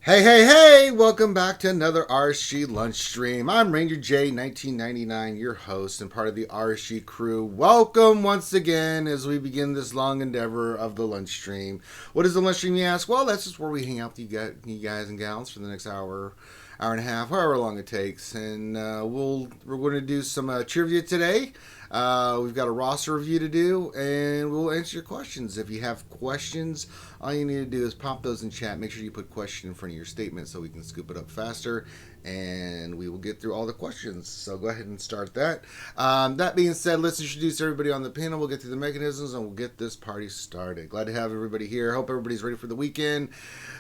Hey, hey, hey! Welcome back to another RSG Lunch Stream. I'm Ranger J, 1999, your host and part of the RSG crew. Welcome once again as we begin this long endeavor of the lunch stream. What is the lunch stream, you ask? Well, that's just where we hang out with you guys and gals for the next hour, hour and a half, however long it takes. And we're going to do some trivia today. We've got a roster review to do, and we'll answer your questions. If you have questions, all you need to do is pop those in chat. Make sure you put question in front of your statement so we can scoop it up faster, and we will get through all the questions. So go ahead and start that. That being said, let's introduce everybody on the panel. We'll get through the mechanisms, and we'll get this party started. Glad to have everybody here. Hope everybody's ready for the weekend.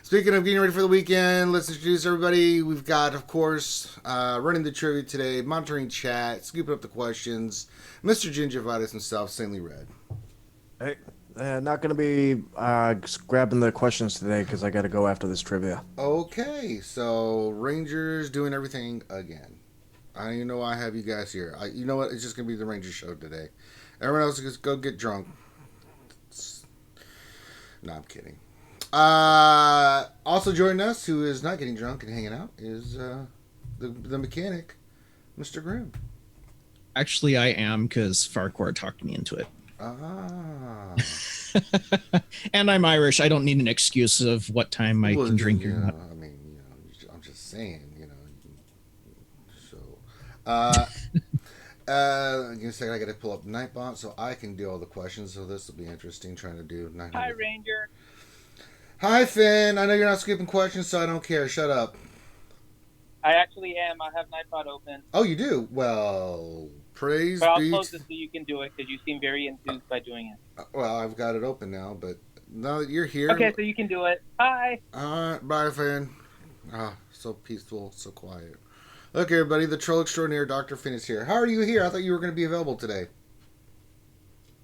Speaking of getting ready for the weekend, let's introduce everybody. We've got, of course, running the trivia today, monitoring chat, scooping up the questions, Mr. Gingivitis himself, Saintly Red. Hey, not going to be grabbing the questions today because I got to go after this trivia. Okay, so Rangers doing everything again. I don't even know why I have you guys here. You know what? It's just going to be the Rangers show today. Everyone else just go get drunk. No, I'm kidding. Also joining us, who is not getting drunk and hanging out, is the mechanic, Mr. Grimm. Actually, I am, because Farquhar talked me into it. Ah. And I'm Irish. I don't need an excuse of what time I can drink or not. I mean, I'm just saying, So, give me a second. I got to pull up Nightbot so I can do all the questions. So this will be interesting. Trying to do. Hi, Ranger. Hi, Finn. I know you're not skipping questions, so I don't care. Shut up. I actually am. I have Nightbot open. Oh, you do? Well, praise but I'll be. close it so you can do it because you seem very enthused by doing it. Well, I've got it open now, but now that you're here. Okay, so you can do it. Hi. All right, bye, Finn. Ah, so peaceful, so quiet. Look, everybody, the troll extraordinaire, Dr. Finn is here. How are you here? I thought you were going to be available today.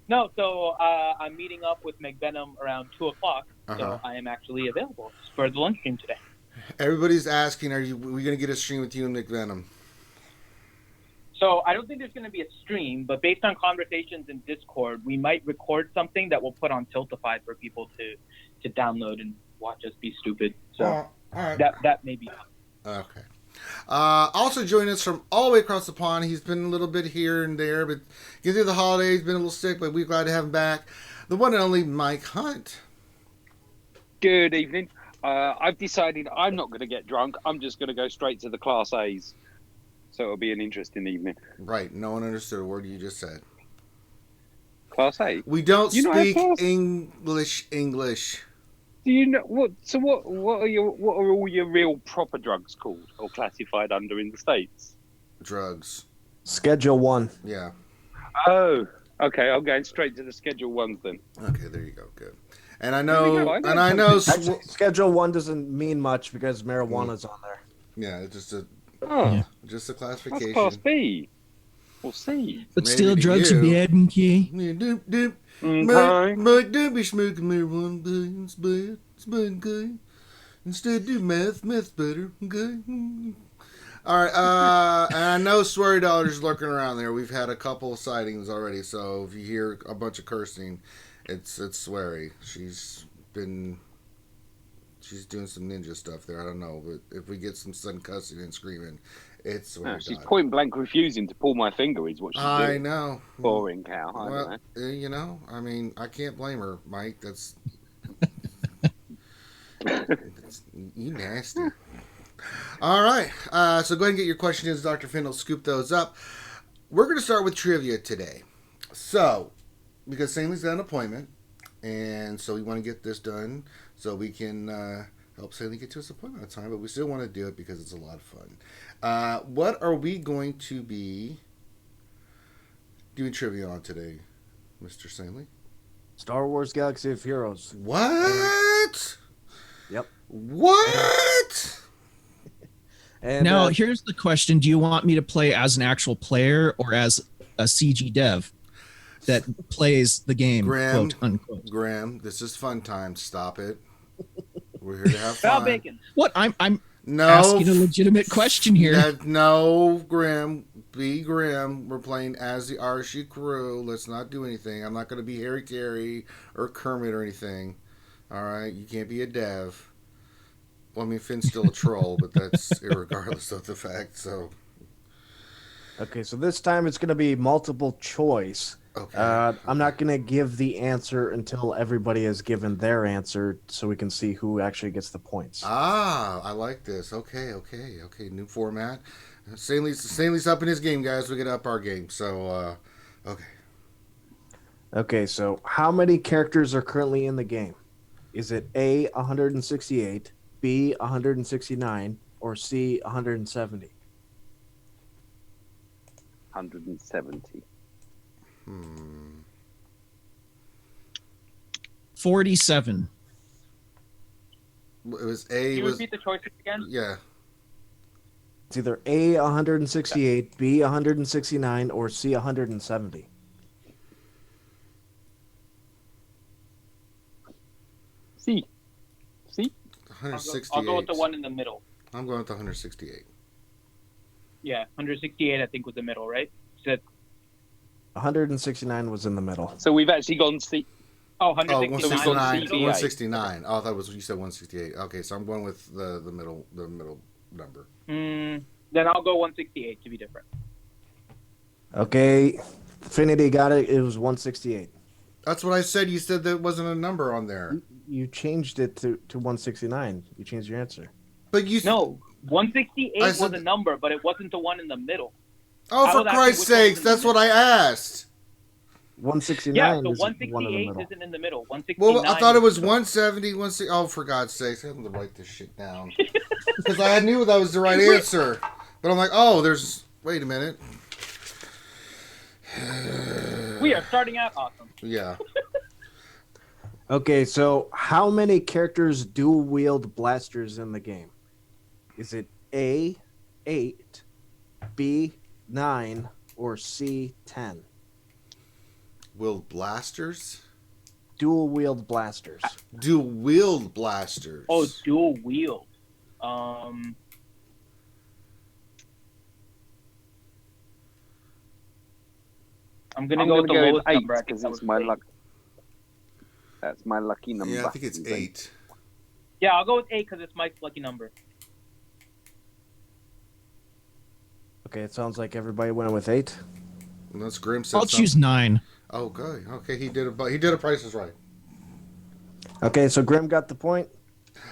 No, so I'm meeting up with McVenom around 2 o'clock, so I am actually available for the lunch stream today. Everybody's asking, we going to get a stream with you and McVenom? So I don't think there's going to be a stream, but based on conversations in Discord, we might record something that we'll put on Tiltify for people to download and watch us be stupid. So all right. that may be. Okay. Also joining us from all the way across the pond. He's been a little bit here and there, but getting through the holidays, been a little sick, but we're glad to have him back. The one and only Mike Hunt. Good evening. I've decided I'm not going to get drunk. I'm just going to go straight to the Class A's. So it'll be an interesting evening. Right. No one understood a word you just said. Class A? We don't You speak class... English. Do you know what? So what are all your real proper drugs called or classified under in the States? Drugs. Schedule 1. Yeah. Oh, okay. I'm going straight to the Schedule 1s then. Okay, there you go. Good. And I know, Actually, Schedule 1 doesn't mean much because marijuana's on there. Yeah, it's just a classification. That's Class B or C. But maybe still, drugs are bad, okay? Yeah, doop. Okay. Mike, don't be smoking marijuana, but it's bad. It's bad, okay? Instead, do meth. Meth's better, okay? All right, and I know Sweary Dollar's lurking around there. We've had a couple of sightings already, so if you hear a bunch of cursing, it's Sweary. She's doing some ninja stuff there. I don't know, but if we get some sudden cussing and screaming, it's Sweary. She's point blank refusing to pull my finger. Is what she's doing. I know. Boring cow. I know. I mean, I can't blame her, Mike. That's you nasty. All right. So go ahead and get your questions. Dr. Finn will scoop those up. We're going to start with trivia today. So, because Saintly's got an appointment, and so we want to get this done so we can help Saintly get to his appointment on time, but we still want to do it because it's a lot of fun. What are we going to be doing trivia on today, Mr. Saintly? Star Wars Galaxy of Heroes. What? Yep. What? And now, here's the question. Do you want me to play as an actual player or as a CG dev that plays the game, quote unquote? Graham, this is fun time. Stop it. We're here to have fun. Bacon. What? I'm asking a legitimate question here. No, Graham. Be Graham. We're playing as the RSG crew. Let's not do anything. I'm not going to be Harry Carey or Kermit or anything. All right? You can't be a dev. Well, I mean, Finn's still a troll, but that's irregardless of the fact. So. Okay, so this time it's going to be multiple choice. Okay. I'm not going to give the answer until everybody has given their answer so we can see who actually gets the points. Ah, I like this. Okay. New format. Stanley's up in his game, guys. We get up our game. So, okay. Okay, so how many characters are currently in the game? Is it A, 168, B, 169, or C, 170? 170. 47. It was A. Can you was repeat the choices again? Yeah. It's either A, 168, B, 169, or C, 170. C. 168. I'll go with the one in the middle. I'm going with the 168. Yeah, 168 I think was the middle, right? Said 169 was in the middle. So we've actually gone C. oh, Oh, 169. 169. CBA. 169. Oh, I thought you said 168. Okay, so I'm going with the middle number. Then I'll go 168 to be different. Okay, Finity got it. It was 168. That's what I said. You said there wasn't a number on there. You changed it to 169. You changed your answer. But you No, 168 I said- was a number, but it wasn't the one in the middle. Oh, I for was asking Christ's which one was sakes, in the that's what I asked. 169 Yeah, so is the one in the 168 middle. isn't in the middle. 169. Well, I thought it was 170, 160. Oh, for God's sakes, I have to write this shit down. Because I knew that was the right answer. But I'm like, oh, wait a minute. We are starting out awesome. Yeah. Okay, so how many characters dual wield blasters in the game? Is it A, 8, B, 9, or C, 10? Wield blasters? Dual wield blasters. Dual wield blasters. Oh, dual wield. I'm gonna go with the lowest eight number. I think because that it's was my eight. luck. That's my lucky number. Yeah, I think it's 8. Yeah, I'll go with 8 because it's my lucky number. Okay, it sounds like everybody went with 8. Unless Grim said I'll choose 9. Oh, good. Okay, he did a Price is Right. Okay, so Grim got the point.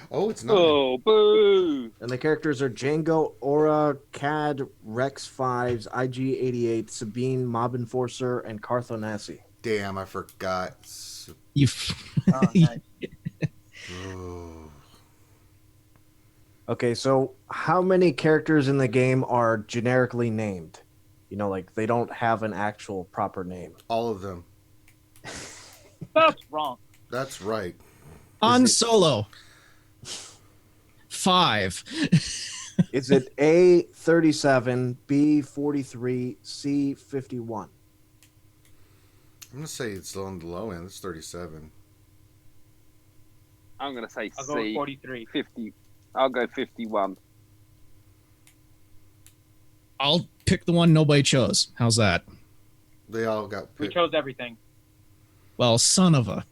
Oh, it's 9. Oh, boo! And the characters are Django, Aura, Cad, Rex 5s, IG-88, Sabine, Mob Enforcer, and Carthonasi. Damn, I forgot. You. Oh, nice. Oh. Okay, so how many characters in the game are generically named? You know, like they don't have an actual proper name. All of them. That's wrong. That's right. Han Solo. 5. Is it A, 37, B, 43, C, 51? I'm going to say it's on the low end. It's 37. I'm going to say I'll go with C. 43. 50. I'll go 51. I'll pick the one nobody chose. How's that? They all got We picked. chose everything. Well, son of a.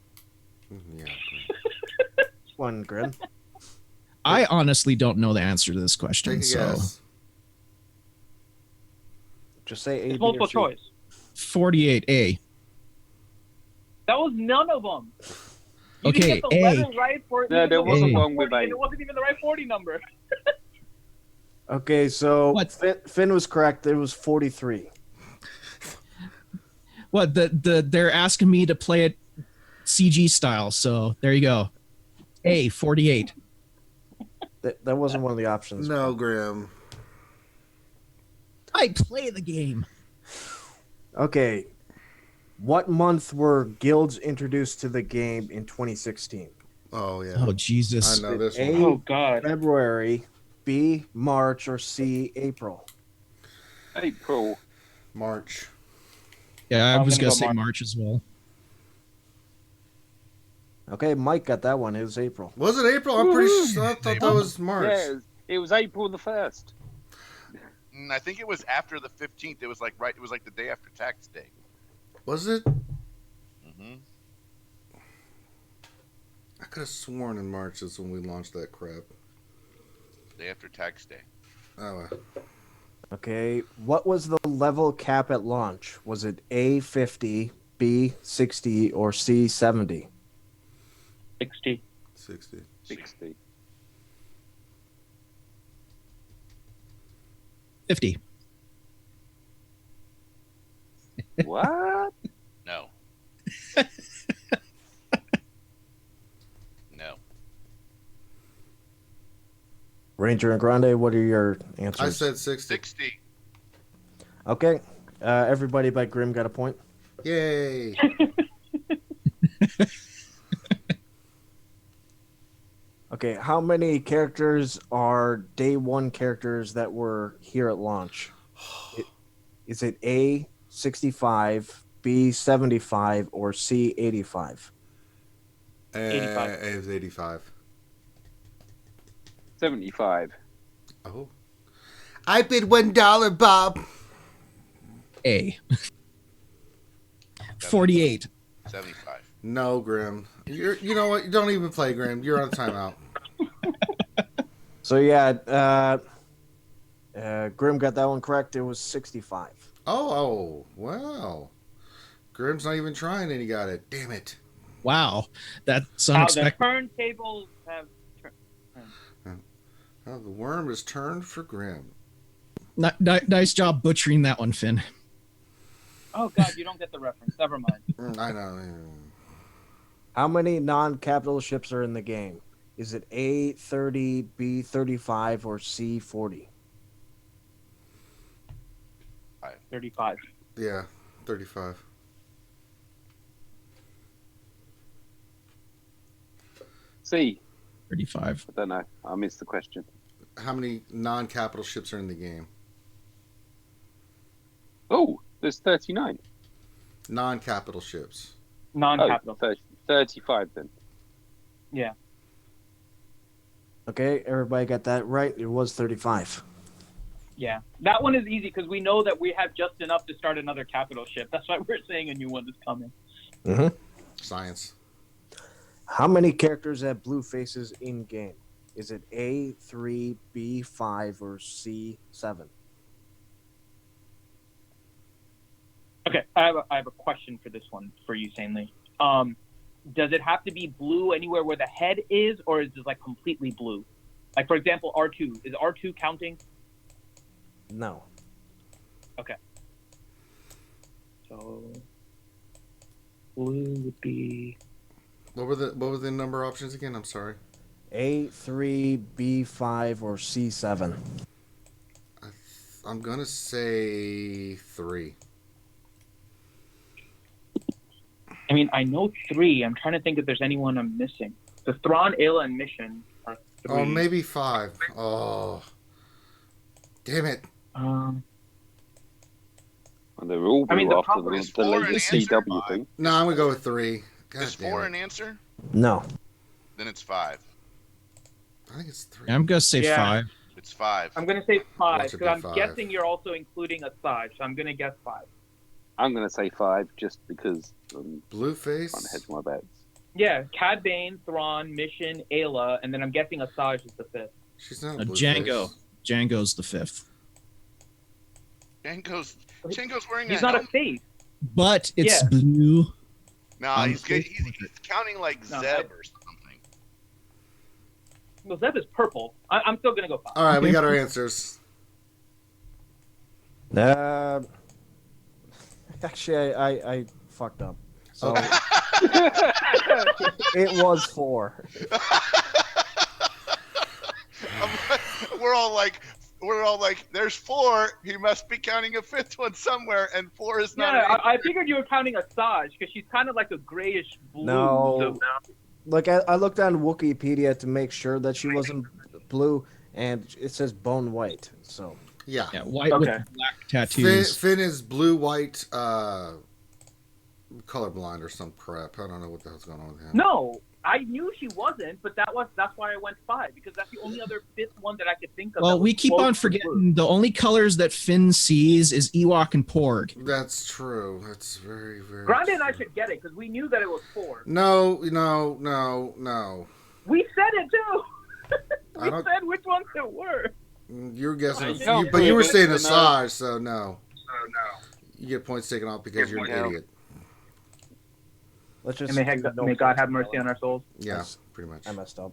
Yeah. One, Grim. I honestly don't know the answer to this Take question. a So guess. Just say A, B, It's multiple or C. choice. 48A. That was none of them. You Okay, didn't get the A. letter right for No, there wasn't one with 40, A. and it wasn't even the right 40 number. Okay, so What? Finn was correct. It was 43. What they're asking me to play it CG style. So there you go. A 48. That wasn't one of the options. No, Grim. I play the game. Okay. What month were guilds introduced to the game in 2016? Oh, yeah. Oh Jesus. I know this A, one. Oh, God. February, B, March, or C, April? April. March. Yeah, I I'm was gonna gonna go say March. March as well. Okay, Mike got that one. It was April. Was it April? I'm pretty sure. I thought that was March. Yeah, it was April the 1st. I think it was after the 15th. It was like It was like the day after tax day. Was it? Hmm. I could have sworn in March is when we launched that crap. Day after tax day. Oh, Okay, what was the level cap at launch? Was it A 50, B 60, or C 70? 60. 60. 60. 50. What? No. No. Ranger and Grande, what are your I answers? said 60. 60. Okay, everybody but Grim got a point. Yay. Okay, how many characters are day one characters that were here at launch? Is it A 65, B 75, or C 85? 85. It was 85. 75. Oh. I bid $1, Bob. A. 48. 75. No, Grim. You know what? You don't even play, Grim. You're on timeout. So yeah, Grim got that one correct. It was 65. Oh, wow. Grim's not even trying and he got it. Damn it. Wow. That's The unexpected. turntables have turned. Oh, the worm is turned for Grim. Nice job butchering that one, Finn. Oh, God, you don't get the reference. Never mind. I know. How many non-capital ships are in the game? Is it A 30, B 35, or C 40? 35. Yeah, 35. C. 35. I don't know. I missed the question. How many non-capital ships are in the game? Oh, there's 39. Non-capital ships. Non-capital. 35 then. Yeah. Okay, everybody got that right. It was 35. Yeah. That one is easy because we know that we have just enough to start another capital ship. That's why we're saying a new one is coming. Mm-hmm. Science. How many characters have blue faces in game? Is it A 3, B 5, or C 7? Okay, I have a question for this one for you, Sanely. Does it have to be blue anywhere where the head is, or is it like completely blue? Like, for example, R2. Is R2 counting? No. Okay. So blue would be What were the number options again? I'm sorry. A 3, B 5, or C 7? I'm gonna say 3. I mean, I know 3. I'm trying to think if there's anyone I'm missing. The Thrawn, Ayla, and Mission are 3. Oh, maybe 5. Oh, damn it. And they were all blue I mean, the after problem the is 4 an latest answer? CW thing. No, I'm gonna go with 3. God Is damn 4 it. an answer? No. Then it's 5. I think it's 3. I'm going to say Yeah. 5. It's 5. I'm going to say 5 Watch it because be I'm 5. guessing you're also including a Asajj, so I'm going to guess 5. I'm going to say 5 just because I'm Blueface. trying to hedge my bets. Yeah, Cad Bane, Thrawn, Mission, Ayla, and then I'm guessing Asajj is the 5th. She's not a Django. Blueface. Django's the 5th. Django's wearing He's a not a helmet. face. But it's Yeah. blue. No, he's counting like No, Zeb or something. Well, Zeb is purple. I'm still going to go 5. All right, we got our answers. Actually, I fucked up. So it was 4. We're all like, there's 4. He must be counting a 5th one somewhere, and 4 is not. Yeah, I figured you were counting Asajj because she's kind of like a grayish blue. No. So, Like I looked on Wikipedia to make sure that she wasn't blue, and it says bone white. So Yeah. Yeah, white Okay. with black tattoos. Finn is blue-white, colorblind or some crap. I don't know what the hell's going on with him. no, I knew she wasn't, but that's why I went 5 because that's the only other 5th one that I could think of. Well, that we was keep close on to forgetting blue. the only colors that Finn sees is Ewok and Porg. That's true. That's very, very Grande and I true. should get it because we knew that it was 4. No. We said it too. We said which ones it were. You were guessing, No, but you were saying no. Asajj, so no. You get points taken off because you're an idiot. Let's just. And may God have mercy on our souls. Yeah, pretty much. I messed up.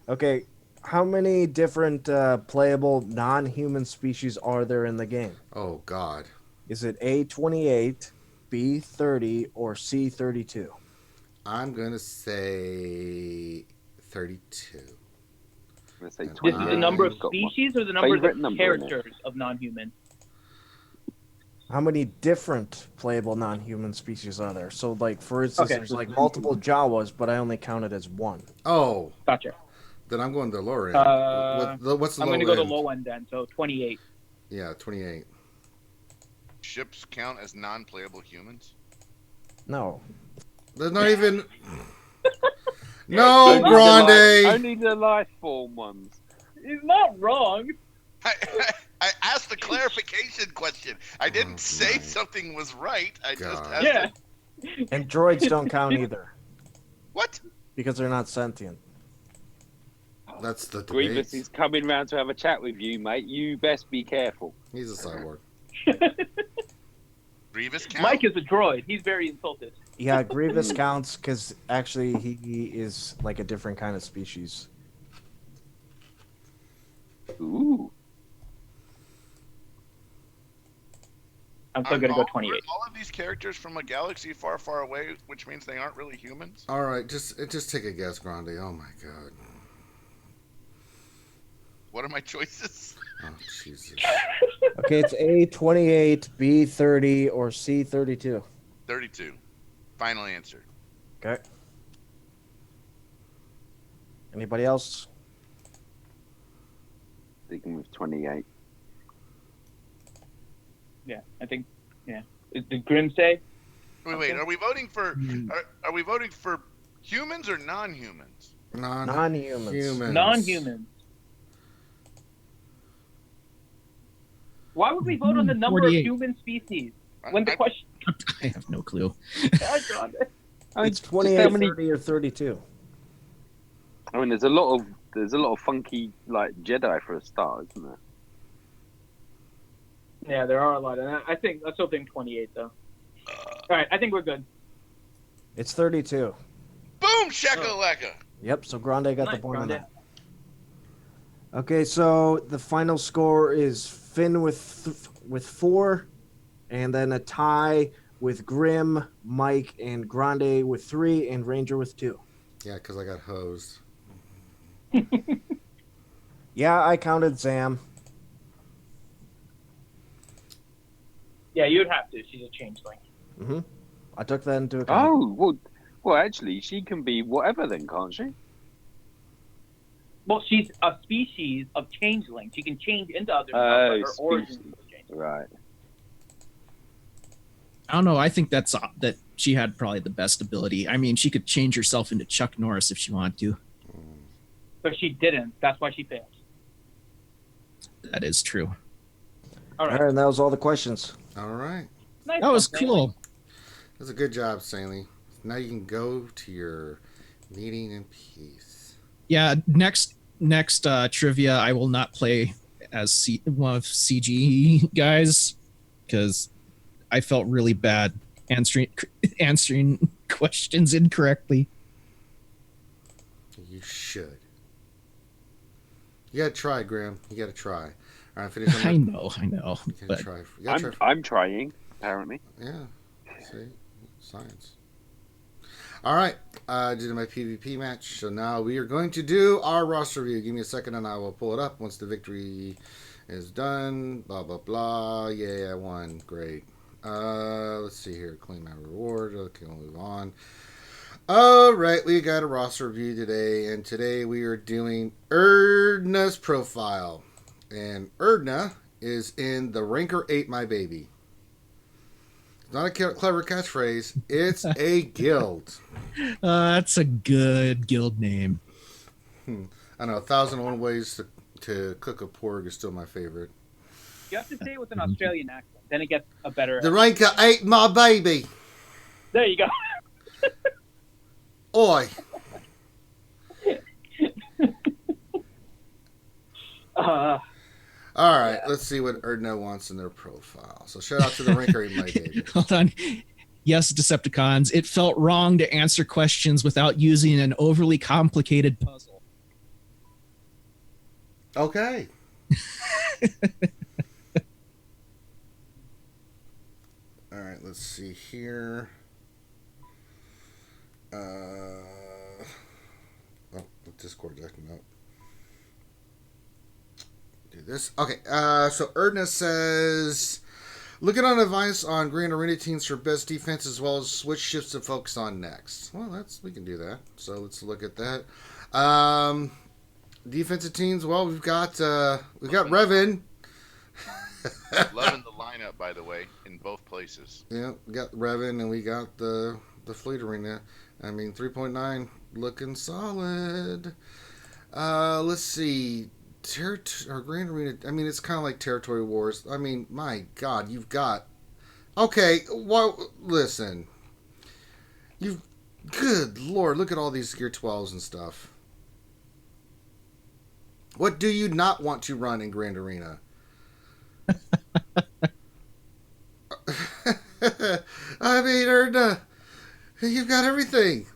Okay, how many different playable non-human species are there in the game? Oh God. Is it A28, B30, or C32? I'm gonna say 32. Let's say This is 28. the number of Got my species or the number favorite of number in it. characters of non-human? How many different playable non-human species are there? So, like, for instance, Okay. there's like multiple Jawas, but I only counted as one. Oh, Gotcha. then I'm going the lower end. What's the I'm low going to go end? the low end then, so 28. Yeah, 28. Ships count as non-playable humans. No. There's not even. No, Grande. Only the life form ones. He's not wrong. I asked a clarification question. I didn't say my something was right. I just God. asked Yeah. And droids don't count either What? because they're not sentient. That's the Grievous debate. is coming round to have a chat with you, mate. You best be careful. He's a cyborg. Grievous count? Mike is a droid. He's very insulted. Yeah, Grievous counts because actually he is like a different kind of species. Ooh. I'm still going to go 28. All of these characters from a galaxy far, far away, which means they aren't really humans. All right, just take a guess, Grande. Oh my God. What are my choices? Oh Jesus. Okay, it's A28, B30, or C32. 32. Final answer. Okay. Anybody else? Sticking with 28. Yeah, I think, yeah. Did Grim say? Wait. Are we voting for? Are we voting for humans or non-humans? Non-humans. Humans. Non-humans. Why would we vote on the number of 48. human species? When the question... I have no clue. Oh, God. It's Just 28, how many- 30, or 32. I mean, there's a lot of funky like Jedi for a start, isn't there? Yeah, there are a lot. And I still think 28, though. All right, I think we're good. It's 32. Boom, shakalaka. Yep, so Grande got the Nice, point on Grande. that. Okay, so the final score is Finn with 4, and then a tie with Grim, Mike, and Grande with 3, and Ranger with 2. Yeah, because I got hosed. Yeah, I counted Zam. Yeah, you'd have to. She's a changeling. Mm-hmm. I took that into account. Oh, well, actually, she can be whatever then, can't she? Well, she's a species of changeling. She can change into other stuff, Oh, but her origin species. is changeling. Right. I don't know. I think that she had probably the best ability. I mean, she could change herself into Chuck Norris if she wanted to. But she didn't. That's why she failed. That is true. All All right. right, and that was all the questions. All right. Nice That was one, Sam. cool. That's a good job, Stanley. Now you can go to your meeting in peace. Yeah. Next trivia, I will not play as one of CG guys because I felt really bad answering questions incorrectly. You should. You gotta try, Graham. You gotta try. All right, finish. I know, You gotta but try. You gotta try. I'm trying, apparently. Yeah. See, science. All right. Did my PvP match. So now we are going to do our roster review. Give me a second, and I will pull it up once the victory is done. Blah blah blah. Yeah, I won. Great. Let's see here. Claim my reward. Okay, we'll move on. All right, we got a roster review today, and today we are doing Erdna's profile, and Erdna is in the Ranker 8 My Baby. It's not a clever catchphrase. It's a guild. that's a good guild name. I know 1,001 ways to cook a porg is still my favorite. You have to say it with an Australian accent. Then it gets a better... The Ranker 8 My Baby. There you go. Oi. All right, let's see what Erdno wants in their profile. So shout out to the Rinker my baby. Hold on. Yes, Decepticons. It felt wrong to answer questions without using an overly complicated puzzle. Okay. All right, let's see here. Oh, the Discord's acting up. Do this. Okay, so Erdna says, looking on advice on Grand Arena teams for best defense as well as which shifts to focus on next. Well, we can do that. So let's look at that. Defensive teams. Well, we've got Revan. Loving the lineup, by the way, in both places. Yeah, we got Revan and we got the Fleet Arena. I mean, 3.9 looking solid. Let's see. Or Grand Arena. I mean, it's kind of like Territory Wars. I mean, my God, you've got. Okay, well, listen. Good Lord, look at all these Gear 12s and stuff. What do you not want to run in Grand Arena? I mean, Erna, you've got everything.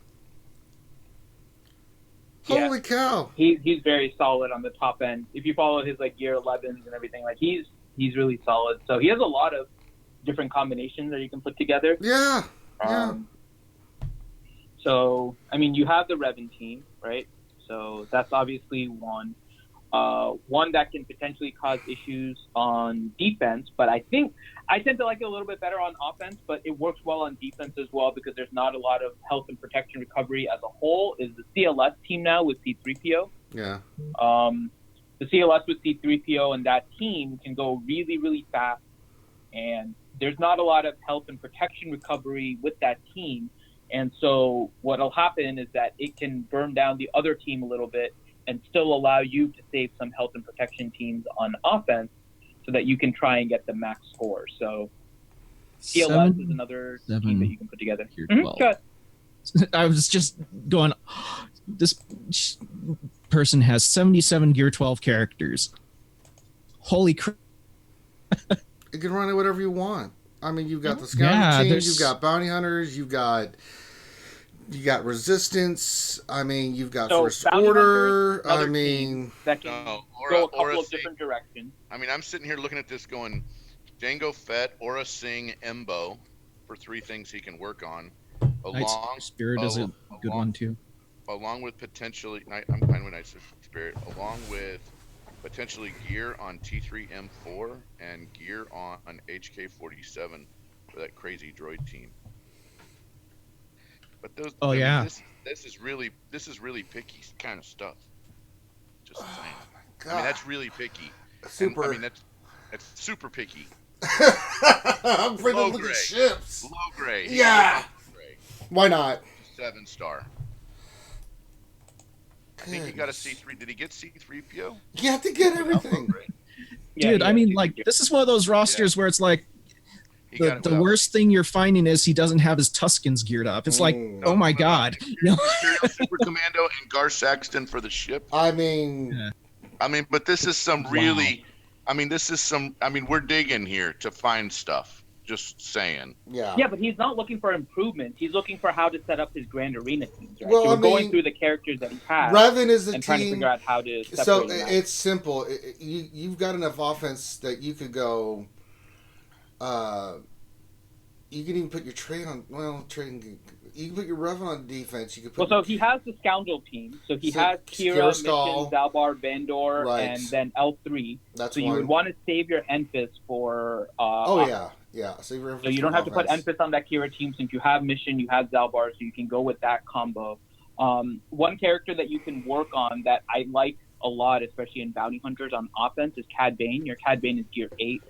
Yeah. Holy cow! He's very solid on the top end. If you follow his like Gear 11s and everything, like he's really solid. So he has a lot of different combinations that you can put together. Yeah. So I mean, you have the Revan team, right? So that's obviously one. One that can potentially cause issues on defense, but I think I tend to like it a little bit better on offense, but it works well on defense as well because there's not a lot of health and protection recovery as a whole. Is the CLS team now with C3PO? Yeah. The CLS with C3PO and that team can go really, really fast, and there's not a lot of health and protection recovery with that team. And so what'll happen is that it can burn down the other team a little bit and still allow you to save some health and protection teams on offense so that you can try and get the max score. So CLS is another team that you can put together. I was just going, this person has 77 Gear 12 characters. Holy crap. You can run it whatever you want. I mean, you've got the scouting team, you've got bounty hunters, you got resistance. I mean, you've got first order. I mean, that can go a couple of different directions. I mean, I'm sitting here looking at this going, Jango Fett, Aura Singh, Embo for 3 things he can work on. Spirit is a good one too. Along with potentially, I'm fine with Night Spirit. Along with potentially gear on T3M4 and gear on HK47 for that crazy droid team. But those, this is really picky kind of stuff. Just saying. My God. I mean, that's really picky. Super. I mean, that's super picky. I'm afraid to look at ships. Low grade. Yeah. Low grade. Why not? 7-star. I think he got a C3. Did he get C3PO? You have to get everything. Dude, I mean, like, this is one of those rosters where it's like, the worst thing you're finding is he doesn't have his Tuskens geared up. It's like, oh my God. Imperial Super Commando and Gar Saxton for the ship. I mean, but this is some really, we're digging here to find stuff. Just saying. Yeah. Yeah, but he's not looking for improvements. He's looking for how to set up his Grand Arena teams. Right? Well, so we're going through the characters that he has. Revan is the and team. Trying to figure out how to separate So them out. it's simple. You've got enough offense that you could go. You can even put your trade on. Well, trading. You can put your Revan on defense. You could put. So he has the Scoundrel team. So he has Kira, Mission, Zalbar, Bandor, and then L3. That's so you would want to save your Enfys for. Yeah. Save your Enfys. So you don't have to put Enfys on that Kira team since you have Mission, you have Zalbar, so you can go with that combo. One character that you can work on that I like a lot, especially in Bounty Hunters on offense, is Cad Bane. Your Cad Bane is Gear 8.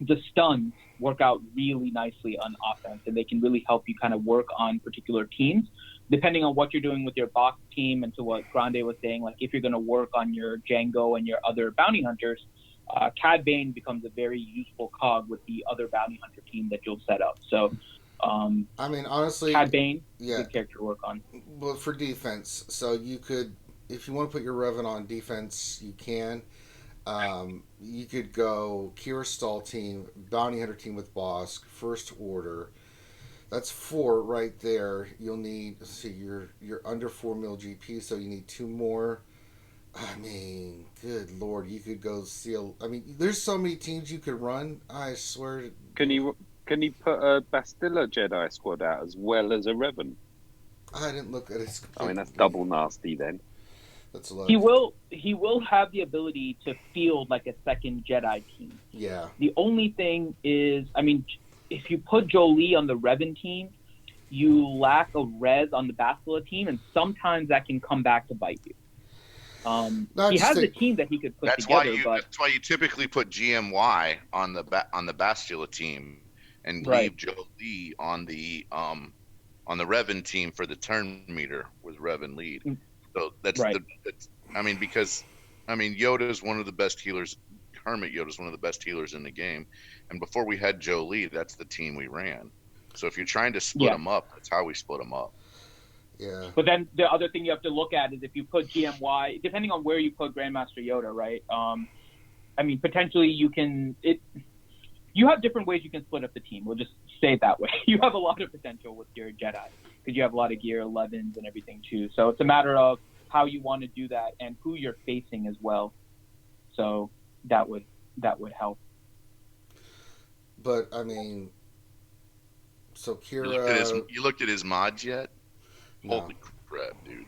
The stuns work out really nicely on offense, and they can really help you kind of work on particular teams, depending on what you're doing with your box team. And to what Grande was saying, like if you're going to work on your Django and your other bounty hunters, Cad Bane becomes a very useful cog with the other bounty hunter team that you'll set up. So, I mean, honestly, Cad Bane, good character to work on. Well, for defense, so you could, if you want to put your Revan on defense, you can. You could go Kira Stall team, Bounty Hunter team with Bosk, First Order. That's 4 right there. You'll need, let's see, you're under 4 mil GP, so you need 2 more. I mean, good lord, you could go seal. I mean, there's so many teams you could run. I swear. Can you put a Bastilla Jedi squad out as well as a Revan? I didn't look at it. I mean, that's double nasty then. That's a lot. He will have the ability to field like a second Jedi team. Yeah. The only thing is, I mean, if you put Jolie on the Revan team, you lack a res on the Bastilla team, and sometimes that can come back to bite you. He has a team that he could put together. That's why you typically put GMY on the Bastilla team and Right. leave Jolie on the Revan team for the turn meter with Revan lead. So that's Right. because Yoda's one of the best healers. Hermit Yoda's one of the best healers in the game, and before we had Jolie, that's the team we ran. So if you're trying to split them up, that's how we split them up. Yeah. But then the other thing you have to look at is if you put GMY, depending on where you put Grandmaster Yoda, right? I mean, potentially you have different ways you can split up the team. We'll just say it that way. You have a lot of potential with your Jedi because you have a lot of gear 11s and everything too. So it's a matter of how you want to do that and who you're facing as well. So that would help. But I mean, so Kira. You looked at his mods yet? No. Holy crap, dude!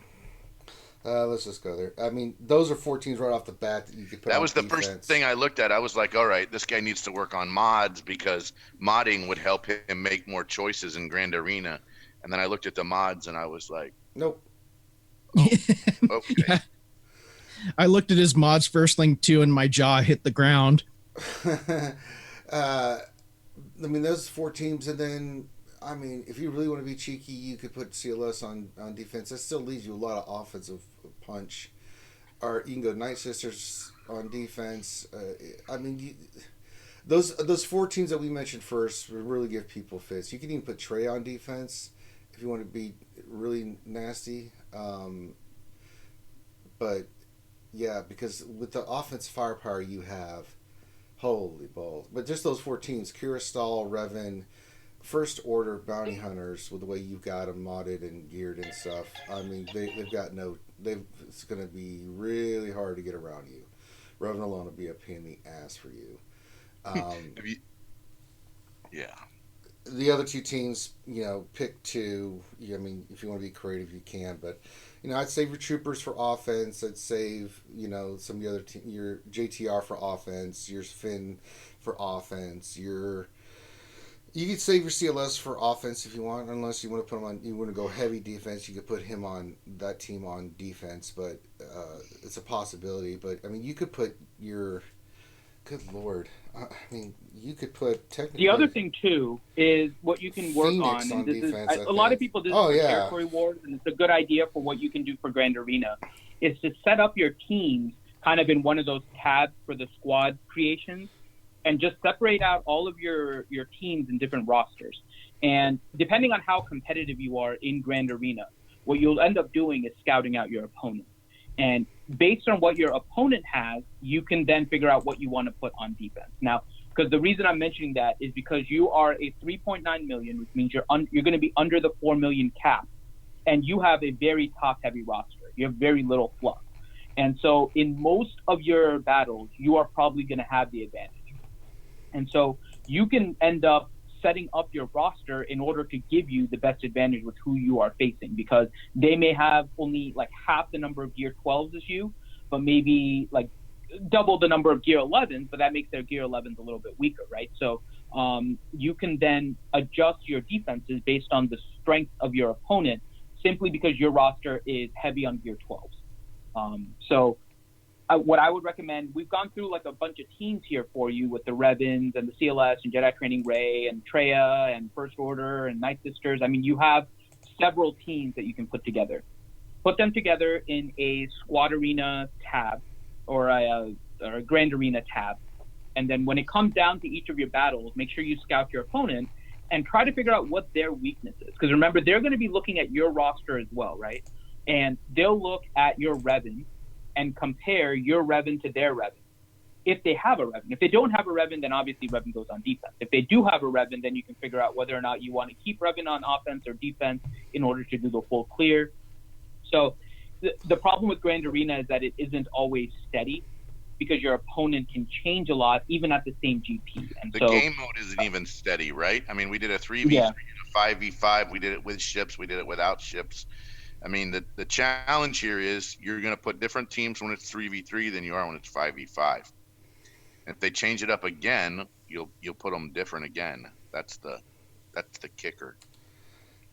Let's just go there. I mean, those are 4 teams right off the bat that you could put. That on was the defense. first thing I looked at. I was like, all right, this guy needs to work on mods because modding would help him make more choices in Grand Arena. And then I looked at the mods and I was like, Nope. okay. Yeah. I looked at his mods first thing too, and my jaw hit the ground. I mean, those 4 teams, and then I mean, if you really want to be cheeky, you could put CLS on defense. That still leaves you a lot of offensive punch. Or you can go Night Sisters on defense. I mean, those 4 teams that we mentioned first would really give people fits. You can even put Trey on defense if you want to be really nasty. But yeah, because with the offense firepower you have, holy balls. But just those 4 teams, Kira Stall, Revan, First Order, Bounty Hunters, with the way you've got them modded and geared and stuff. I mean, it's going to be really hard to get around you. Revan alone will be a pain in the ass for you. Yeah. The other 2 teams, pick 2. I mean, if you want to be creative, you can. But, I'd save your troopers for offense. I'd save, some of the other your JTR for offense, your Finn for offense, You could save your CLS for offense if you want, unless you want to put him on. You want to go heavy defense. You could put him on that team on defense, but it's a possibility. But I mean, you could put your. Good lord! I mean, you could put technically. The other thing too is what you can work Phoenix on, and this defense, is a lot of people do this for territory wars, and it's a good idea for what you can do for Grand Arena, is to set up your teams kind of in one of those tabs for the squad creations. And just separate out all of your teams in different rosters. And depending on how competitive you are in Grand Arena, what you'll end up doing is scouting out your opponent. And based on what your opponent has, you can then figure out what you want to put on defense. Now, because the reason I'm mentioning that is because you are a 3.9 million, which means you're going to be under the 4 million cap. And you have a very top-heavy roster. You have very little fluff. And so in most of your battles, you are probably going to have the advantage. And so you can end up setting up your roster in order to give you the best advantage with who you are facing, because they may have only like half the number of gear 12s as you, but maybe like double the number of gear 11s, but that makes their gear 11s a little bit weaker, right? So you can then adjust your defenses based on the strength of your opponent simply because your roster is heavy on gear 12s. What I would recommend, we've gone through like a bunch of teams here for you with the Revans and the CLS and Jedi Training Ray and Treya and First Order and Night Sisters. I mean, you have several teams that you can put together. Put them together in a Squad Arena tab or a Grand Arena tab. And then when it comes down to each of your battles, make sure you scout your opponent and try to figure out what their weakness is. Because remember, they're going to be looking at your roster as well, right? and they'll look at your Revan and compare your Revan to their Revan. If they have a Revan. If they don't have a Revan, then obviously Revan goes on defense. If they do have a Revan, then you can figure out whether or not you want to keep Revan on offense or defense in order to do the full clear. So the problem with Grand Arena is that it isn't always steady because your opponent can change a lot even at the same GP. And The so game mode isn't even steady, right? I mean, we did a 3v3 Yeah. and a 5v5. We did it with ships. We did it without ships. I mean, the challenge here is you're going to put different teams when it's 3v3 than you are when it's 5v5. If they change it up again, you'll put them different again. That's the kicker.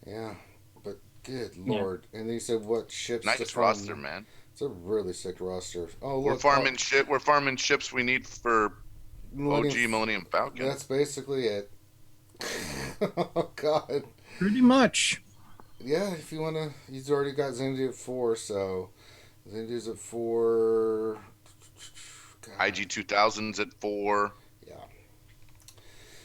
Yeah, but good lord! And then you said what ships? Nice to fund? roster, man. It's a really sick roster. Oh, look, We're farming ship. We're farming ships we need for OG Millennium Falcon. That's basically it. Oh God. Pretty much. Yeah, if you wanna, he's already got Zendu at 4, so Zendu's at 4. God. IG 2000's at 4. Yeah.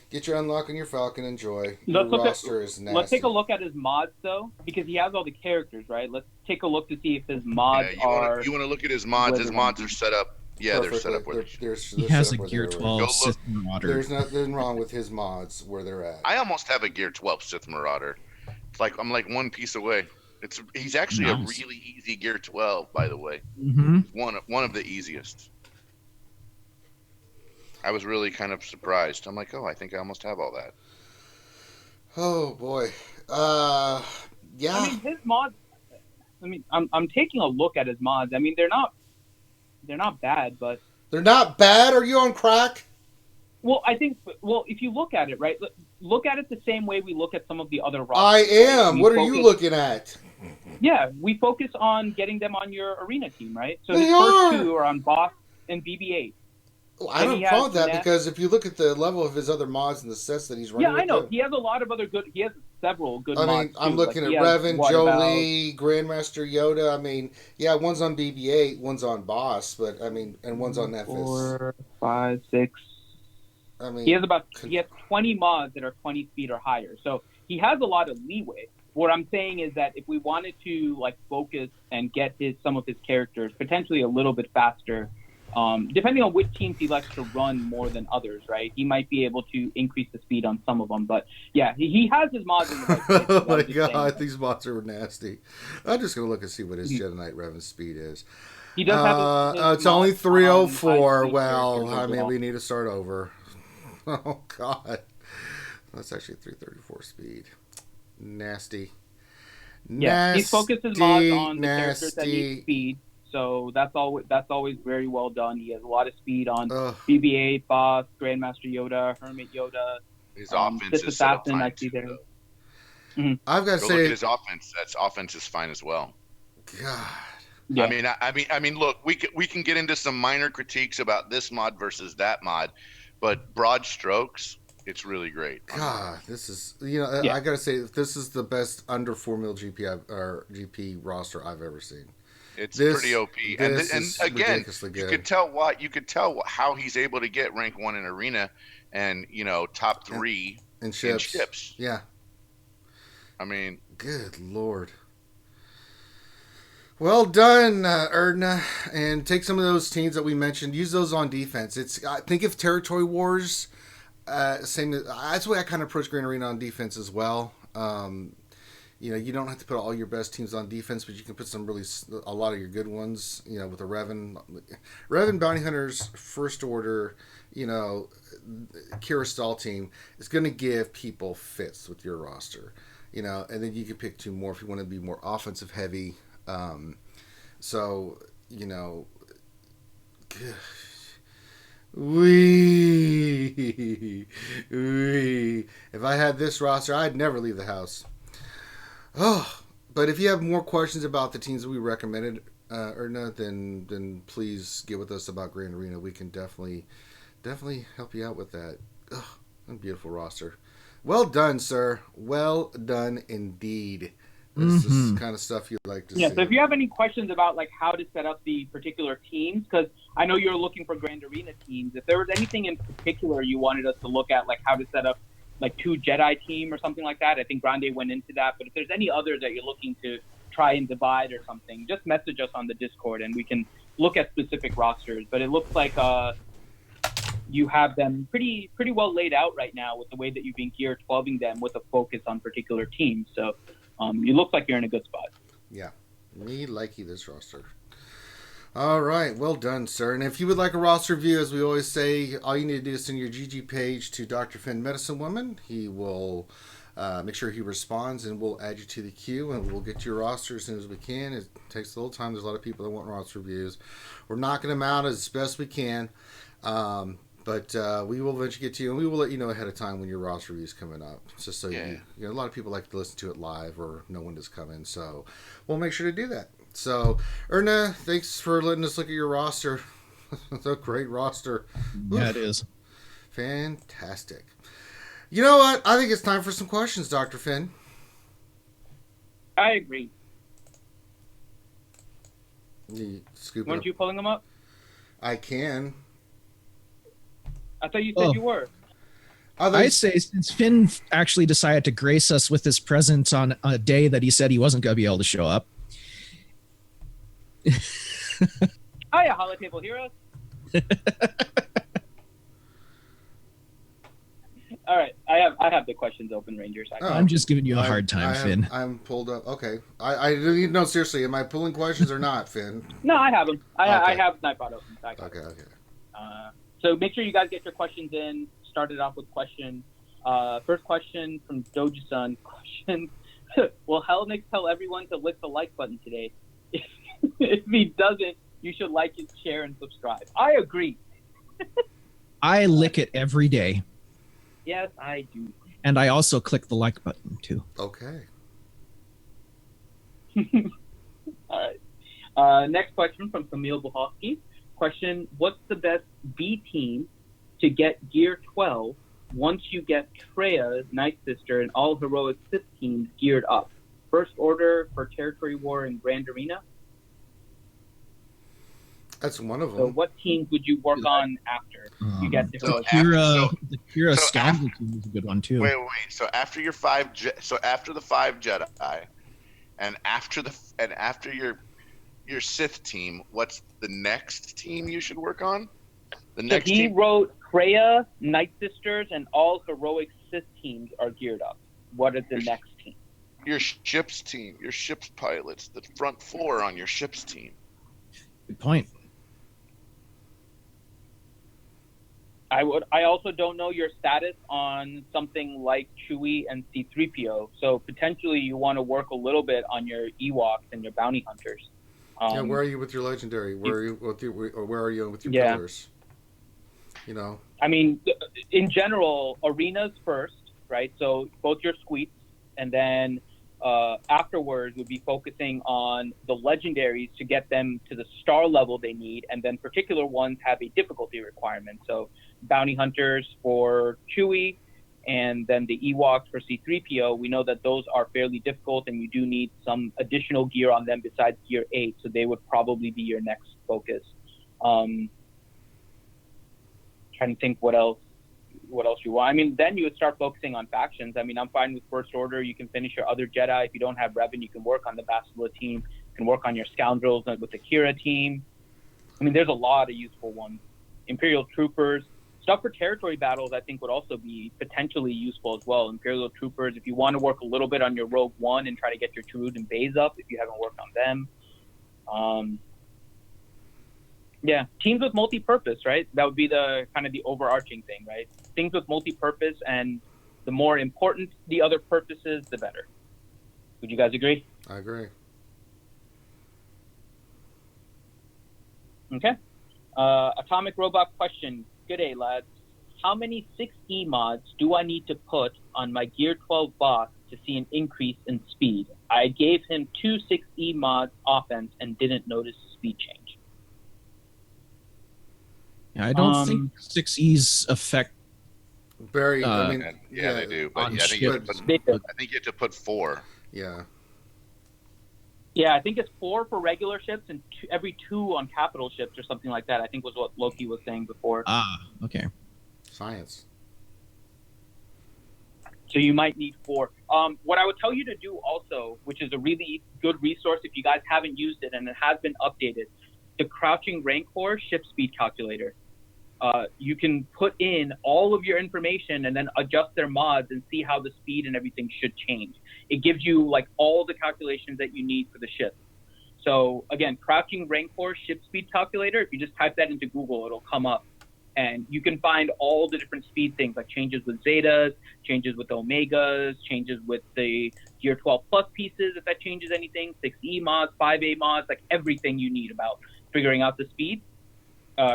Get your unlock on your Falcon. Enjoy. Let's Your look at- roster is nasty. let's take a look at his mods, though, because he has all the characters, right? Let's take a look to see if his mods Yeah, are... you want to look at his mods. where His they mods want are set up. Yeah, they're set up where He has a where Gear they were. 12 Go look. Sith Marauder. There's nothing wrong with his mods where they're at. I almost have a Gear 12 Sith Marauder. It's like I'm like one piece away. He's actually Nice. a really easy Gear 12, by the way. Mm-hmm. One of the easiest. I was really kind of surprised. I'm like, oh, I think I almost have all that. Oh boy. Yeah. I mean, his mods... I mean, I'm taking a look at his mods. I mean, they're not bad, but... They're not bad. Are you on crack? Well, I think... Well, if you look at it, right? Look at it the same way we look at some of the other rosters. I am. We What are you focus- looking at? Yeah, we focus on getting them on your arena team, right? So They his are. first 2 are on Boss and BB-8. Well, I And don't he has follow that Nest. because if you look at the level of his other mods and the sets that he's running, Yeah, I with know. them- He has a lot of other good... He has several good I mods, mean, I'm too. looking Like, at he has Revan, What About- Jolie, Grandmaster Yoda. I mean, yeah, one's on BB-8, one's on Boss, but I mean, and one's on Nephis. 4, 5, 6. I mean, He has 20 mods that are 20 speed or higher. So he has a lot of leeway. What I'm saying is that if we wanted to like focus and get some of his characters potentially a little bit faster, depending on which teams he likes to run more than others, right? He might be able to increase the speed on some of them. But yeah, he has his mods in the right places. oh I'm my just god, saying. these mods are nasty. I'm just gonna look and see what his Jedi Knight Revan speed is. He does have his It's only mods 304. on Well, characters I as mean, well. we need to start over. Oh god, that's actually 334 speed. Nasty. Yeah, he's focused his mods on the characters that nasty. need speed. So that's always very well done. He has a lot of speed on Ugh. BB-8, Boss, Grandmaster Yoda, Hermit Yoda. His offense Sith is set up Assassin, I fine see too, there. though. I've got to Go look at say, his offense. That's offense is fine as well. God. Yeah. I mean, look, we can get into some minor critiques about this mod versus that mod, but broad strokes, it's really great. God, this is I gotta say this is the best under 4 mil GP roster I've ever seen. It's This- pretty OP, and this is again, ridiculously you good. could tell how he's able to get rank 1 in arena, and top 3 And in ships. ships. Yeah. I mean, Good lord. Well done, Erdna, and take some of those teams that we mentioned. Use those on defense. Think of Territory Wars. That's the way I kind of approach Grand Arena on defense as well. You don't have to put all your best teams on defense, but you can put a lot of your good ones. With the Revan Bounty Hunters First Order, Kira Stall team is going to give people fits with your roster. And then you can pick 2 more if you want to be more offensive heavy. If I had this roster, I'd never leave the house. Oh, but if you have more questions about the teams that we recommended, Erna, then please get with us about Grand Arena. We can definitely help you out with that. Oh, a beautiful roster. Well done, sir. Well done indeed. This is the kind of stuff you like to see. Yeah, so if you have any questions about like how to set up the particular teams, because I know you're looking for Grand Arena teams, if there was anything in particular you wanted us to look at, like how to set up like 2 Jedi team or something like that, I think Grande went into that. But if there's any others that you're looking to try and divide or something, just message us on the Discord and we can look at specific rosters. But it looks like you have them pretty well laid out right now with the way that you've been gear 12ing them with a focus on particular teams. So it looks like you're in a good spot. Yeah, me likey this roster. All right, well done, sir. And if you would like a roster review, as we always say, all you need to do is send your GG page to Dr. Finn Medicine Woman. He will make sure he responds, and we'll add you to the queue, and we'll get your roster as soon as we can. It takes a little time. There's a lot of people that want roster reviews. We're knocking them out as best we can, but we will eventually get to you, and we will let you know ahead of time when your roster review is coming up. Just so you know, a lot of people like to listen to it live or know when it's coming, so we'll make sure to do that. So, Erna, thanks for letting us look at your roster. It's a great roster. Yeah, it is. Fantastic. You know what? I think it's time for some questions, Dr. Finn. I agree. Scoop Weren't you pulling them up? I can. I thought you said you were. I say, since Finn actually decided to grace us with his presence on a day that he said he wasn't going to be able to show up. Hiya, Hollow Table Heroes. All right, I have the questions open, Rangers. I'm just giving you a hard time, Finn. I'm pulled up. Okay. I didn't know, seriously, am I pulling questions or not, Finn? No, I have them. I Okay. have Nightbot open. Okay. So make sure you guys get your questions in. Started off with question. First question from Doja-san. Question: will Hellnix tell everyone to lick the like button today? If he doesn't, you should like it, share, and subscribe. I agree. I lick it every day. Yes, I do. And I also click the like button, too. Okay. All right. Next question from Camille Buhofsky. Question: what's the best B team to get Gear 12 once you get Freya, Night Sister, and all heroic Sith teams geared up? First Order for Territory War and Grand Arena? That's one of them. So what teams would you work on after you get the So The Kira Scoundrel team is a good one, too. Wait. So after your after the 5 Jedi, and after your Sith team, what's the next team you should work on? The So next he team. wrote Freya, Night Sisters, and all heroic Sith teams are geared up. What is the next team? Your ship's team, your ship's pilots, the front 4 on your ship's team. Good point. I also don't know your status on something like Chewie and C-3PO. So potentially you want to work a little bit on your Ewoks and your bounty hunters. Where are you with your legendary? Where are you with your pillars? You know. I mean, in general, arenas first, right? So both your squeets, and then afterwards would be focusing on the legendaries to get them to the star level they need, and then particular ones have a difficulty requirement. So bounty hunters for Chewie, and then the Ewoks for C-3PO. We know that those are fairly difficult, and you do need some additional gear on them besides Gear 8, so they would probably be your next focus. Trying to think what else you want. I mean, then you would start focusing on factions. I mean, I'm fine with First Order. You can finish your other Jedi. If you don't have Revan, you can work on the Bastila team. You can work on your Scoundrels with the Kira team. I mean, there's a lot of useful ones. Imperial Troopers. Stuff for territory battles, I think, would also be potentially useful as well. Imperial Troopers, if you want to work a little bit on your Rogue One and try to get your Trude and Baze up, if you haven't worked on them. Yeah, teams with multi-purpose, right? That would be the kind of the overarching thing, right? Things with multi-purpose, and the more important the other purposes, the better. Would you guys agree? I agree. Okay. Atomic Robot question. Good day, lads. How many 6E mods do I need to put on my Gear 12 boss to see an increase in speed? I gave him 2 6E mods offense and didn't notice a speed change. Yeah, I don't think 6Es affect. Very. I mean, yeah, they do. But on I think you have to put 4. Yeah. Yeah, I think it's 4 for regular ships and every 2 on capital ships or something like that. I think was what Loki was saying before. Ah, okay. Science. So you might need 4. What I would tell you to do also, which is a really good resource if you guys haven't used it and it has been updated, the Crouching Rancor ship speed calculator. You can put in all of your information and then adjust their mods and see how the speed and everything should change. It gives you like all the calculations that you need for the ship. So again, Crouching Rancor ship speed calculator, if you just type that into Google, it'll come up. And you can find all the different speed things, like changes with Zetas, changes with Omegas, changes with the Gear 12 Plus pieces, if that changes anything, 6E mods, 5A mods, like everything you need about figuring out the speed.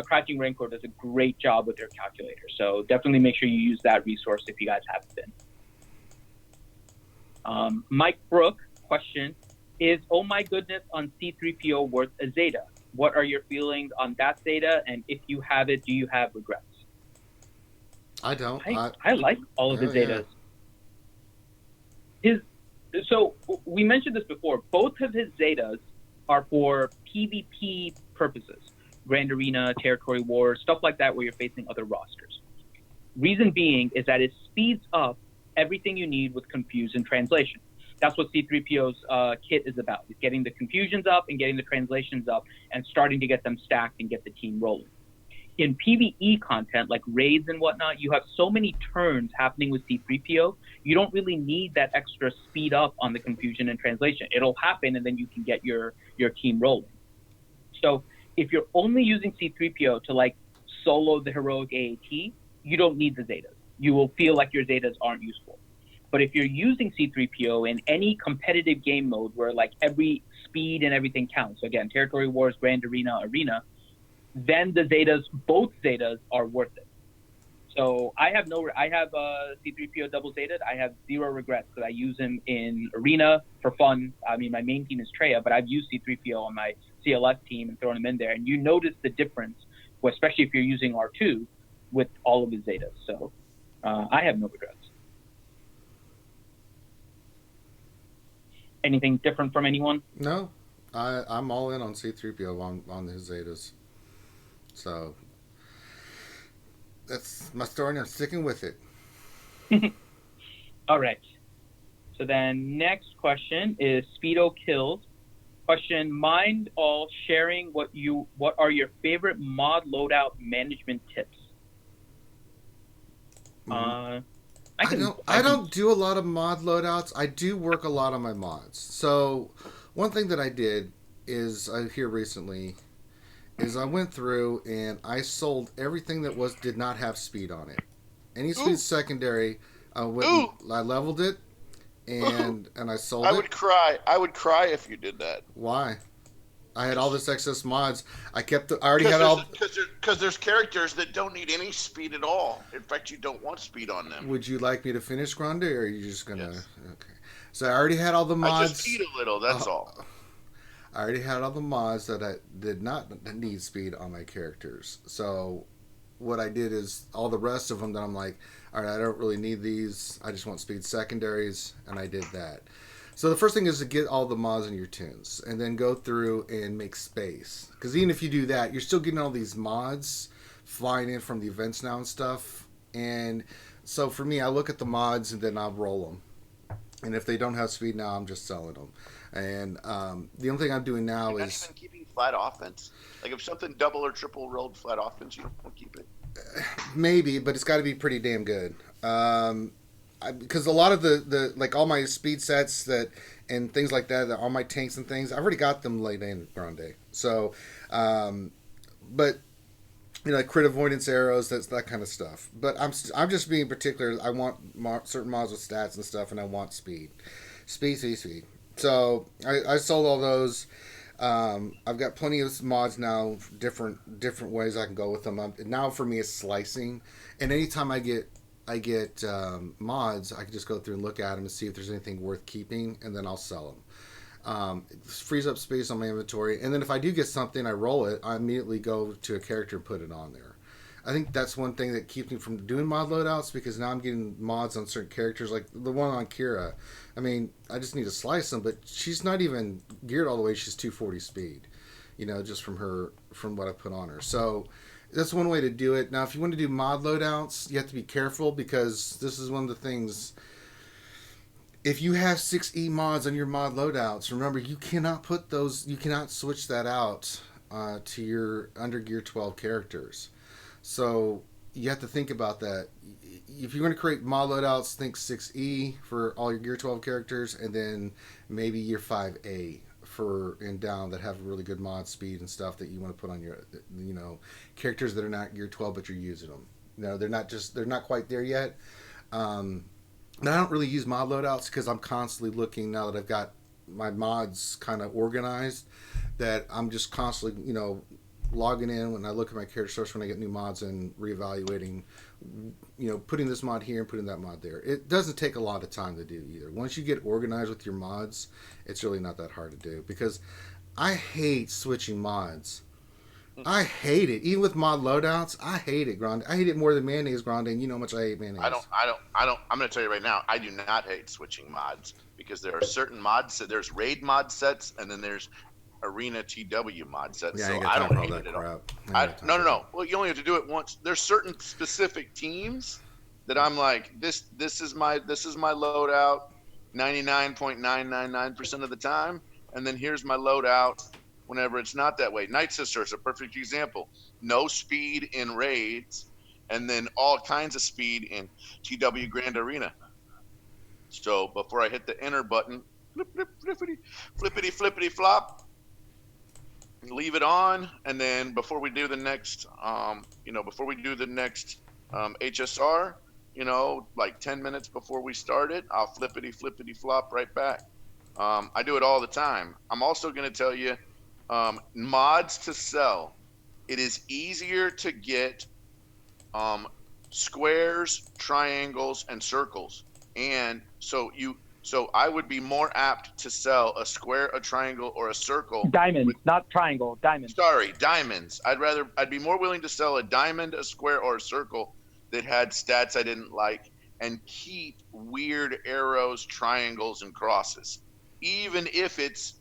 Crouching Rancor does a great job with their calculator. So definitely make sure you use that resource if you guys haven't been. Mike Brook, question, is Oh My Goodness on C-3PO worth a Zeta? What are your feelings on that Zeta? And if you have it, do you have regrets? I don't. I like all of his Zetas. So we mentioned this before. Both of his Zetas are for PvP purposes. Grand Arena, Territory Wars, stuff like that where you're facing other rosters. Reason being is that it speeds up everything you need with Confuse and Translation. That's what C-3PO's kit is about, is getting the confusions up and getting the translations up and starting to get them stacked and get the team rolling. In PvE content, like raids and whatnot, you have so many turns happening with C-3PO, you don't really need that extra speed up on the confusion and translation. It'll happen and then you can get your team rolling. So if you're only using C-3PO to like solo the heroic AAT, you don't need the Zetas. You will feel like your Zetas aren't useful. But if you're using C-3PO in any competitive game mode where like every speed and everything counts, so again, Territory Wars, Grand Arena, then the Zetas, both Zetas are worth it. So I have C-3PO double Zeta. I have zero regrets because I use him in Arena for fun. I mean, my main team is Traya, but I've used C-3PO on my CLS team and thrown him in there. And you notice the difference, especially if you're using R2 with all of his Zetas. So I have no regrets. Anything different from anyone? No, I'm all in on C-3PO on his Zetas. So that's my story, and I'm sticking with it. All right. So then next question is Speedo Kills. Question, mind all sharing what are your favorite mod loadout management tips? I don't do a lot of mod loadouts. I do work a lot on my mods. So one thing that I did is here recently is I went through and I sold everything that did not have speed on it. Any speed secondary, I leveled it and I sold it. I would cry. I would cry if you did that. Why? I had all this excess mods. I already had all. Because there's characters that don't need any speed at all. In fact, you don't want speed on them. Would you like me to finish, Grande, or are you just gonna? Yes. Okay. So I already had all the mods. I just need a little. That's all. I already had all the mods that I did not need speed on my characters. So what I did is all the rest of them that I'm like, all right, I don't really need these. I just want speed secondaries, and I did that. So the first thing is to get all the mods in your tunes and then go through and make space. Because even if you do that, you're still getting all these mods flying in from the events now and stuff. And so for me, I look at the mods and then I'll roll them. And if they don't have speed now, I'm just selling them. And the only thing I'm doing now You're is... not even keeping flat offense. Like if something double or triple rolled flat offense, you don't keep it. Maybe, but it's got to be pretty damn good. Because a lot of the like all my speed sets and things like that, all my tanks and things, I've already got them laid in Grande. So, but like crit avoidance arrows, that kind of stuff. But I'm just being particular. I want certain mods with stats and stuff, and I want speed. So I sold all those. I've got plenty of mods now, different ways I can go with them. Now for me, it's slicing, and anytime I get mods, I can just go through and look at them and see if there's anything worth keeping, and then I'll sell them. It frees up space on my inventory, and then if I do get something, I roll it. I immediately go to a character and put it on there. I think that's one thing that keeps me from doing mod loadouts, because now I'm getting mods on certain characters, like the one on Kira. I mean, I just need to slice them, but she's not even geared all the way. She's 240 speed, just from what I put on her. So that's one way to do it. Now, if you want to do mod loadouts, you have to be careful, because this is one of the things If you have 6E mods on your mod loadouts, remember you cannot put those. You cannot switch that out to your under Gear 12 characters. So you have to think about that. If you're going to create mod loadouts, think 6E for all your Gear 12 characters, and then maybe your 5A for and down that have really good mod speed and stuff that you want to put on your, characters that are not Gear 12 but you're using them. They're not quite there yet. And I don't really use mod loadouts because I'm constantly looking now that I've got my mods kind of organized. That I'm just constantly, logging in when I look at my character source when I get new mods and reevaluating, putting this mod here and putting that mod there. It doesn't take a lot of time to do either. Once you get organized with your mods, it's really not that hard to do because I hate switching mods. I hate it. Even with mod loadouts, I hate it, Grande. I hate it more than mayonnaise, Grande, and you know how much I hate mayonnaise. I'm going to tell you right now, I do not hate switching mods because there are certain mods. There's raid mod sets, and then there's arena TW mod sets. Yeah, so I I don't don't hate hate that it at crap. all. No. Well, you only have to do it once. There's certain specific teams that I'm like, this is my loadout 99.999% of the time, and then here's my loadout whenever it's not that way. Night Sister is a perfect example. No speed in raids, and then all kinds of speed in TW Grand Arena. So before I hit the enter button, flippity flop, leave it on, and then before we do the next, HSR, like 10 minutes before we start it, I'll flippity flop right back. I do it all the time. I'm also going to tell you, mods to sell. It is easier to get squares, triangles, and circles. And so I would be more apt to sell a square, a triangle, or a circle. Diamonds, not triangle. Diamonds. Sorry, diamonds. I'd be more willing to sell a diamond, a square, or a circle that had stats I didn't like, and keep weird arrows, triangles, and crosses, even if it's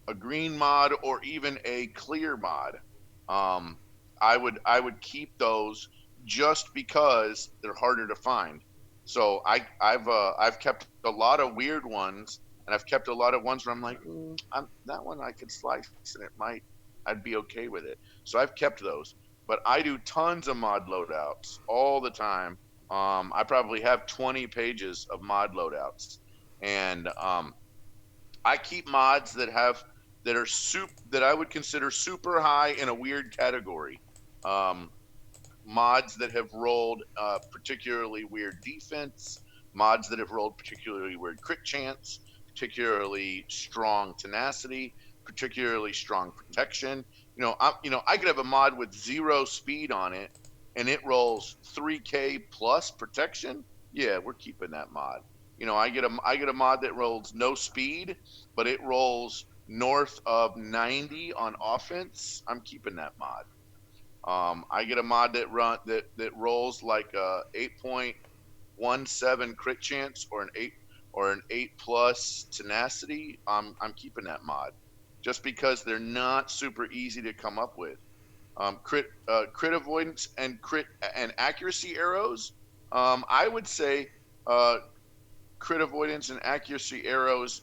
a green mod or even a clear mod. I would keep those just because they're harder to find. So I've kept a lot of weird ones, and I've kept a lot of ones where I'm like, that one I could slice, and I'd be okay with it. So I've kept those, but I do tons of mod loadouts all the time. I probably have 20 pages of mod loadouts, and I keep mods that I would consider super high in a weird category. Mods that have rolled particularly weird defense, mods that have rolled particularly weird crit chance, particularly strong tenacity, particularly strong protection. I could have a mod with 0 speed on it, and it rolls 3K plus protection. Yeah, we're keeping that mod. I get a mod that rolls no speed, but it rolls north of 90 on offense. I'm keeping that mod. I get a mod that rolls like a 8.17 crit chance or an 8 plus tenacity. I'm keeping that mod, just because they're not super easy to come up with. Crit avoidance and crit and accuracy arrows. I would say crit avoidance and accuracy arrows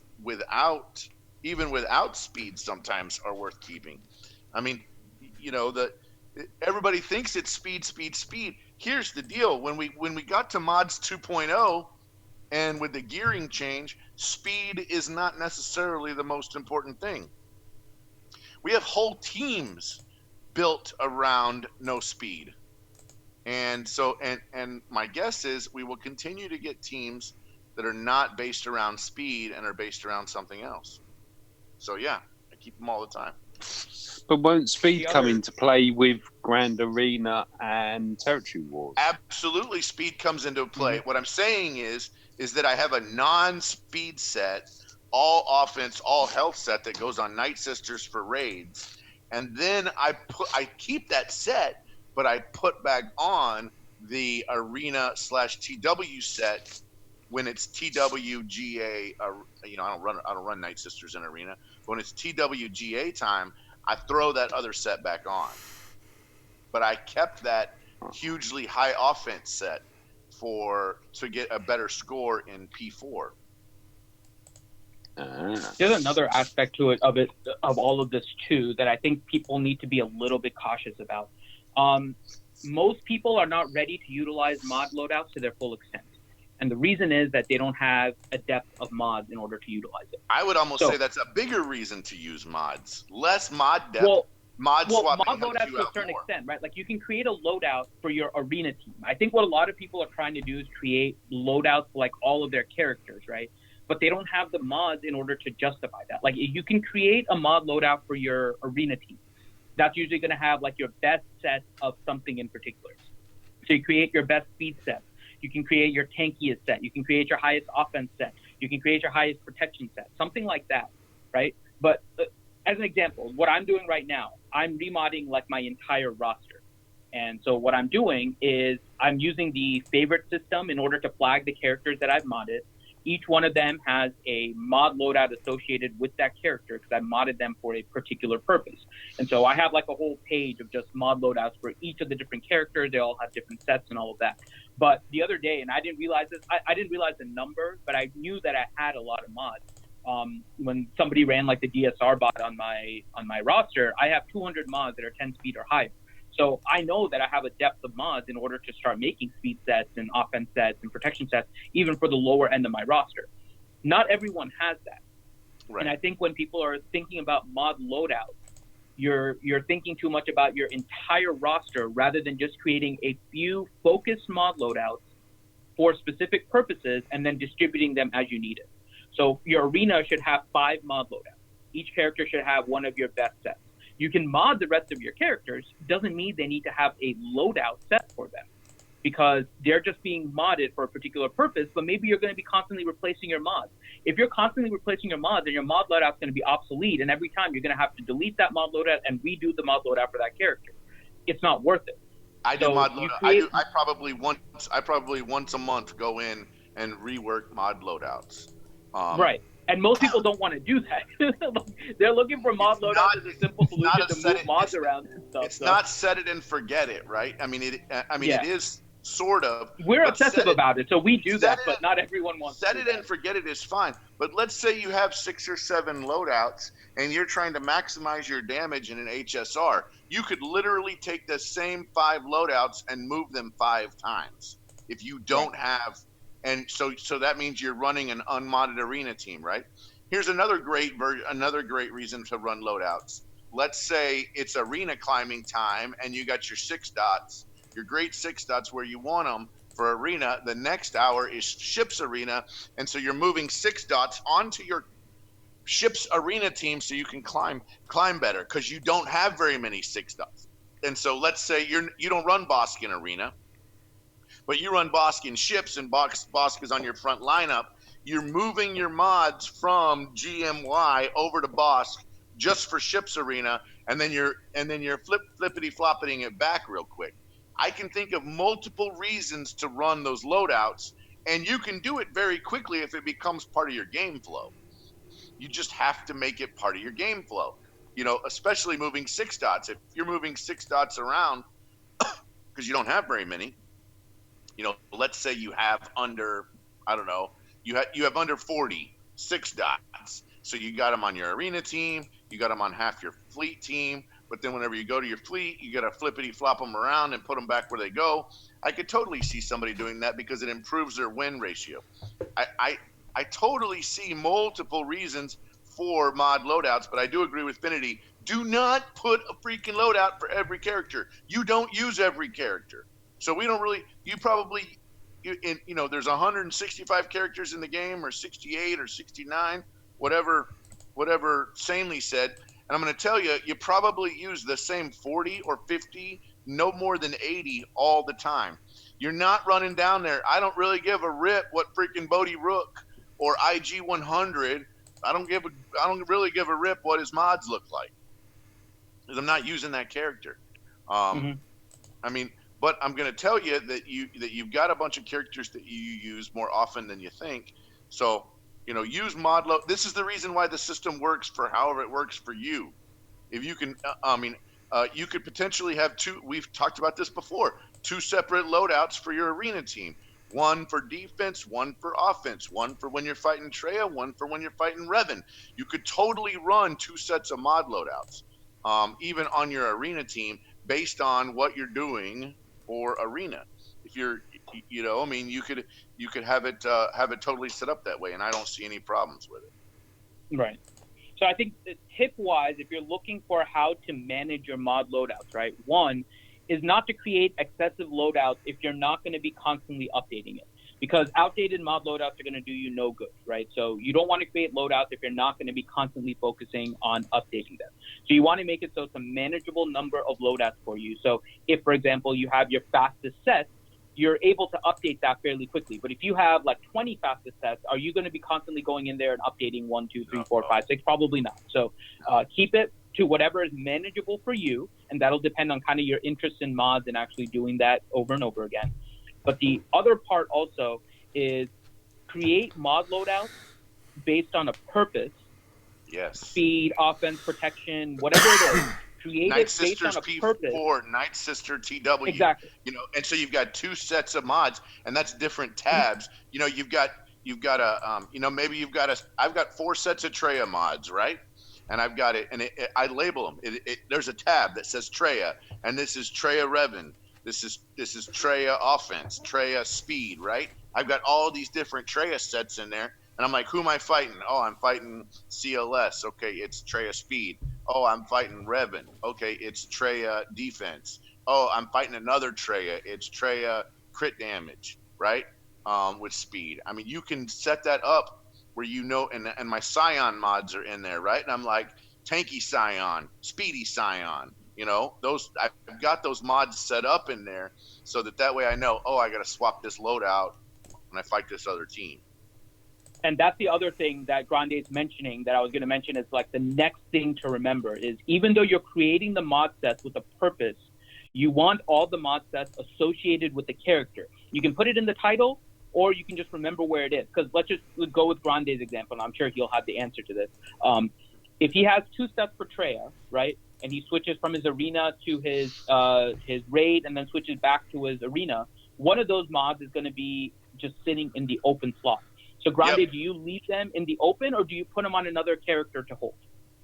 even without speed sometimes are worth keeping. I mean, everybody thinks it's speed. Here's the deal: when we got to mods 2.0, and with the gearing change, speed is not necessarily the most important thing. We have whole teams built around no speed, and so and my guess is we will continue to get teams that are not based around speed and are based around something else. So yeah, I keep them all the time. But won't speed come into play with Grand Arena and Territory Wars? Absolutely, speed comes into play. Mm-hmm. What I'm saying is that I have a non-speed set, all offense, all health set that goes on Night Sisters for raids, and then I keep that set, but I put back on the Arena /TW set when it's TWGA. I don't run Night Sisters in Arena, but when it's TWGA time, I throw that other set back on. But I kept that hugely high offense set to get a better score in P4. There's another aspect to it of all of this too that I think people need to be a little bit cautious about. Most people are not ready to utilize mod loadouts to their full extent, and the reason is that they don't have a depth of mods in order to utilize it. I would almost say that's a bigger reason to use mods. Less mod depth. Mod swapping loadouts helps you to a out certain more. extent, right? Like you can create a loadout for your arena team. I think what a lot of people are trying to do is create loadouts for like all of their characters, right? But they don't have the mods in order to justify that. Like you can create a mod loadout for your arena team. That's usually going to have like your best set of something in particular. So you create your best speed set. You can create your tankiest set. You can create your highest offense set. You can create your highest protection set, something like that, right? But as an example, what I'm doing right now, I'm remodding like my entire roster. And so what I'm doing is I'm using the favorite system in order to flag the characters that I've modded. Each one of them has a mod loadout associated with that character because I modded them for a particular purpose. And so I have like a whole page of just mod loadouts for each of the different characters. They all have different sets and all of that. But the other day, and I didn't realize this, I didn't realize the number, but I knew that I had a lot of mods. When somebody ran like the DSR bot on my roster, I have 200 mods that are 10 speed or higher. So I know that I have a depth of mods in order to start making speed sets and offense sets and protection sets, even for the lower end of my roster. Not everyone has that. Right. And I think when people are thinking about mod loadouts, you're thinking too much about your entire roster rather than just creating a few focused mod loadouts for specific purposes and then distributing them as you need it. So your arena should have 5 mod loadouts. Each character should have one of your best sets. You can mod the rest of your characters. Doesn't mean they need to have a loadout set for them because they're just being modded for a particular purpose, but maybe you're going to be constantly replacing your mods. If you're constantly replacing your mods, then your mod loadout's going to be obsolete, and every time you're going to have to delete that mod loadout and redo the mod loadout for that character. It's not worth it. I do mod loadout. I probably once a month go in and rework mod loadouts. Right. And most people don't want to do that. They're looking for mod loadouts as a simple solution to move mods around and stuff. It's not set it and forget it, right? I mean, it is sort of. We're obsessive about it, so we do that, but not everyone wants to. Set it and forget it is fine. But let's say you have 6 or 7 loadouts and you're trying to maximize your damage in an HSR. You could literally take the same 5 loadouts and move them 5 times if you don't have. And so that means you're running an unmodded arena team, right? Here's another great reason to run loadouts. Let's say it's arena climbing time and you got your 6 dots, your great 6 dots where you want them for arena. The next hour is ship's arena. And so you're moving 6 dots onto your ship's arena team so you can climb better because you don't have very many 6 dots. And so let's say you don't run Bosk in arena, but you run Bosk in ships and Bosk is on your front lineup. You're moving your mods from GMY over to Bosk just for ships arena, and then you're flippity floppeting it back real quick. I can think of multiple reasons to run those loadouts, and you can do it very quickly if it becomes part of your game flow. You just have to make it part of your game flow. You know, especially moving 6 dots. If you're moving 6 dots around because you don't have very many. You know, let's say you have under, I don't know, you have under 40 6 dots. So you got them on your arena team, you got them on half your fleet team, but then whenever you go to your fleet, you got to flippity flop them around and put them back where they go. I could totally see somebody doing that because it improves their win ratio. I totally see multiple reasons for mod loadouts, but I do agree with Finity. Do not put a freaking loadout for every character. You don't use every character. So we don't really, there's 165 characters in the game or 68 or 69, whatever Sanely said. And I'm going to tell you, you probably use the same 40 or 50, no more than 80 all the time. You're not running down there. I don't really give a rip what freaking Bodhi Rook or IG 100. I don't really give a rip what his mods look like because I'm not using that character. I mean, but I'm going to tell you that you've got a bunch of characters that you use more often than you think. So, use mod load. This is the reason why the system works for however it works for you. If you can, you could potentially have 2. We've talked about this before. 2 separate loadouts for your arena team. One for defense, one for offense, one for when you're fighting Treya, one for when you're fighting Revan. You could totally run 2 sets of mod loadouts, even on your arena team, based on what you're doing for arena. If you're, you know, I mean, you could have it totally set up that way, and I don't see any problems with it. Right. So I think tip-wise, if you're looking for how to manage your mod loadouts, right, one is not to create excessive loadouts if you're not going to be constantly updating it. Because outdated mod loadouts are going to do you no good, right? So you don't want to create loadouts if you're not going to be constantly focusing on updating them. So you want to make it so it's a manageable number of loadouts for you. So if, for example, you have your fastest set, you're able to update that fairly quickly. But if you have like 20 fastest sets, are you going to be constantly going in there and updating 1, 2, 3, 4, 5, 6? Probably not. So keep it to whatever is manageable for you, and that'll depend on kind of your interest in mods and actually doing that over and over again. But the other part also is create mod loadouts based on a purpose. Yes. Speed, offense, protection, whatever it is. Create Night it based Sisters on a P4, purpose. Night Sister TW. Exactly. You know, and so you've got 2 sets of mods, and that's different tabs. You know, you've got a you know, maybe I've got 4 sets of Treya mods, right? And I've got it, and I label them. There's a tab that says Treya, and this is Treya Revan. This is Treya offense, Treya speed, right? I've got all these different Treya sets in there, and I'm like, who am I fighting? Oh, I'm fighting CLS. Okay, it's Treya speed. Oh, I'm fighting Revan. Okay, it's Treya defense. Oh, I'm fighting another Treya. It's Treya crit damage, right? With speed. I mean, you can set that up where you know, and my Scion mods are in there, right? And I'm like, tanky Scion, speedy Scion. You know, those I've got those mods set up in there so that way I know, oh, I got to swap this loadout when I fight this other team. And that's the other thing that Grande is mentioning that I was going to mention is like the next thing to remember is even though you're creating the mod sets with a purpose, you want all the mod sets associated with the character. You can put it in the title, or you can just remember where it is. Because let's go with Grande's example, and I'm sure he'll have the answer to this. If he has 2 sets for Treya, right, and he switches from his arena to his raid and then switches back to his arena, one of those mods is going to be just sitting in the open slot. So Grande, Yep. Do you leave them in the open, or do you put them on another character to hold?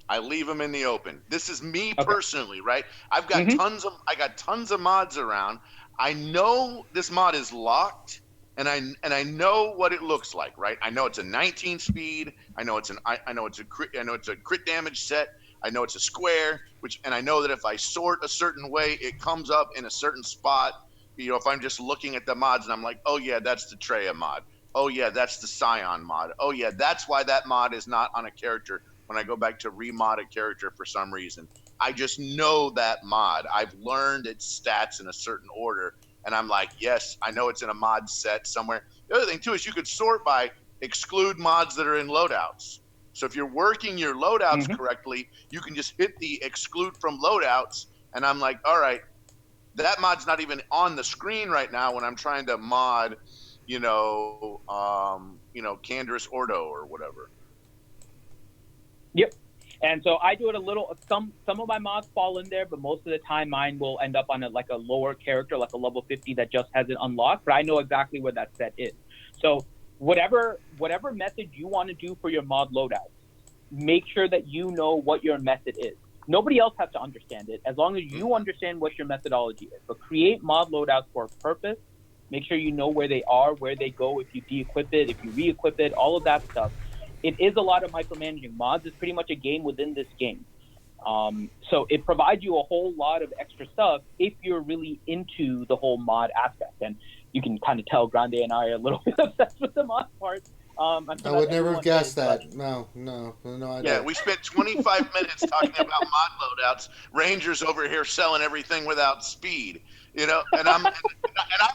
I leave them in the open. This is me Okay. personally, right? I've got tons of mods around. I know this mod is locked, and I know what it looks like, right? I know it's a 19 speed. I know it's a crit damage set. I know it's a square, and I know that if I sort a certain way, it comes up in a certain spot. You know, if I'm just looking at the mods and I'm like, oh yeah, that's the Treya mod. Oh yeah, that's the Scion mod. Oh yeah, that's why that mod is not on a character when I go back to remod a character for some reason. I just know that mod. I've learned its stats in a certain order, and I'm like, yes, I know it's in a mod set somewhere. The other thing too is you could sort by exclude mods that are in loadouts. So if you're working your loadouts correctly, you can just hit the exclude from loadouts, and I'm like, all right, that mod's not even on the screen right now when I'm trying to mod, Canderous Ordo or whatever. Yep. And so I do it a little. Some of my mods fall in there, but most of the time mine will end up on a lower character, like a level 50 that just has it unlocked. But I know exactly where that set is. So whatever method you want to do for your mod loadout, make sure that you know what your method is. Nobody else has to understand it, as long as you understand what your methodology is. But create mod loadouts for a purpose. Make sure you know where they are, where they go, if you de-equip it, if you re-equip it, all of that stuff. It is a lot of micromanaging. Mods is pretty much a game within this game. So it provides you a whole lot of extra stuff if you're really into the whole mod aspect. And you can kind of tell Grande and I are a little bit obsessed with the mod part. I would never have guessed that. No idea. Yeah, we spent 25 minutes talking about mod loadouts. Rangers over here selling everything without speed, and I'm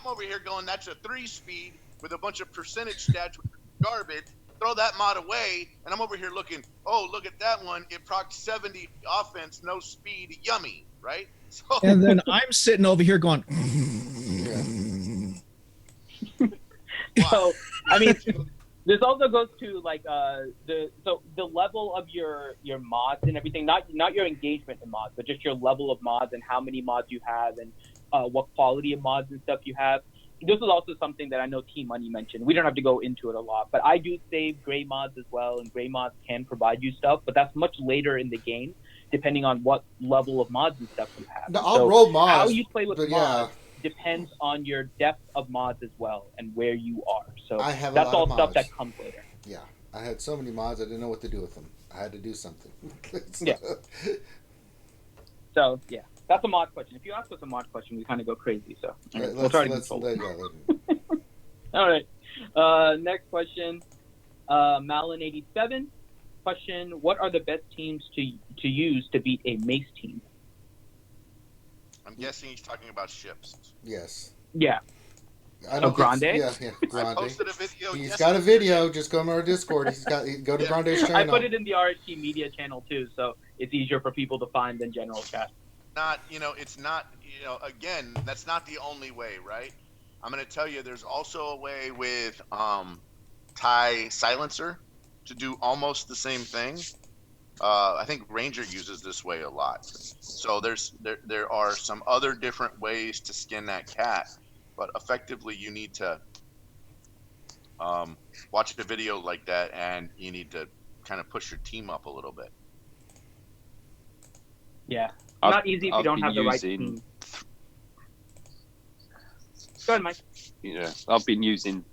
over here going, that's a 3 speed with a bunch of percentage stats with garbage. Throw that mod away, and I'm over here looking. Oh, look at that one! It procs 70 offense, no speed, yummy, right? So, And then I'm sitting over here going. So I mean. This also goes to the level of your mods and everything, not your engagement in mods, but just your level of mods and how many mods you have and what quality of mods and stuff you have. this is also something that I know Team Money mentioned. We don't have to go into it a lot, but I do save gray mods as well, and gray mods can provide you stuff, but that's much later in the game, depending on what level of mods and stuff you have. No, I'll roll mods. How you play with but mods depends on your depth of mods as well and where you are. So I have a that's lot all of stuff mods. that comes later. Yeah, I had so many mods I didn't know what to do with them. I had to do something. Yeah. So yeah, that's a mod question. If you ask us a mod question, we kind of go crazy. So we'll try to control it. All right. Next question. Malin87. Question: what are the best teams to use to beat a mace team? I'm guessing he's talking about ships. Yes. Yeah. I don't Grande? Yeah, Grande. I posted a video. He's got a video. Just go to our Discord. Go to Grande's channel. I put it in the RSG media channel too, so it's easier for people to find than general chat. It's not, again, that's not the only way, right? I'm going to tell you, there's also a way with TIE Silencer to do almost the same thing. I think Ranger uses this way a lot. So there are some other different ways to skin that cat, but effectively you need to watch a video like that, and you need to kind of push your team up a little bit. Yeah. Not easy if you don't have the right team. Go ahead, Mike. Yeah, I've been using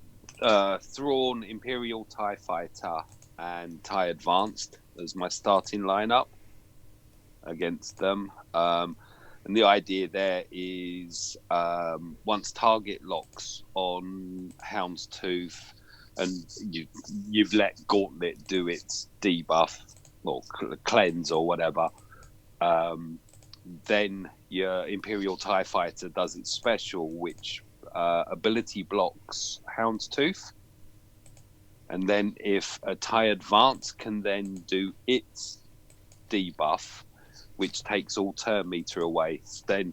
Thrawn, Imperial TIE Fighter, and TIE Advanced as my starting lineup against them. And the idea there is once target locks on Houndstooth and you've let Gauntlet do its debuff or cleanse or whatever, then your Imperial TIE Fighter does its special, which ability blocks Houndstooth. And then if a TIE Advance can then do its debuff, which takes all turn meter away, then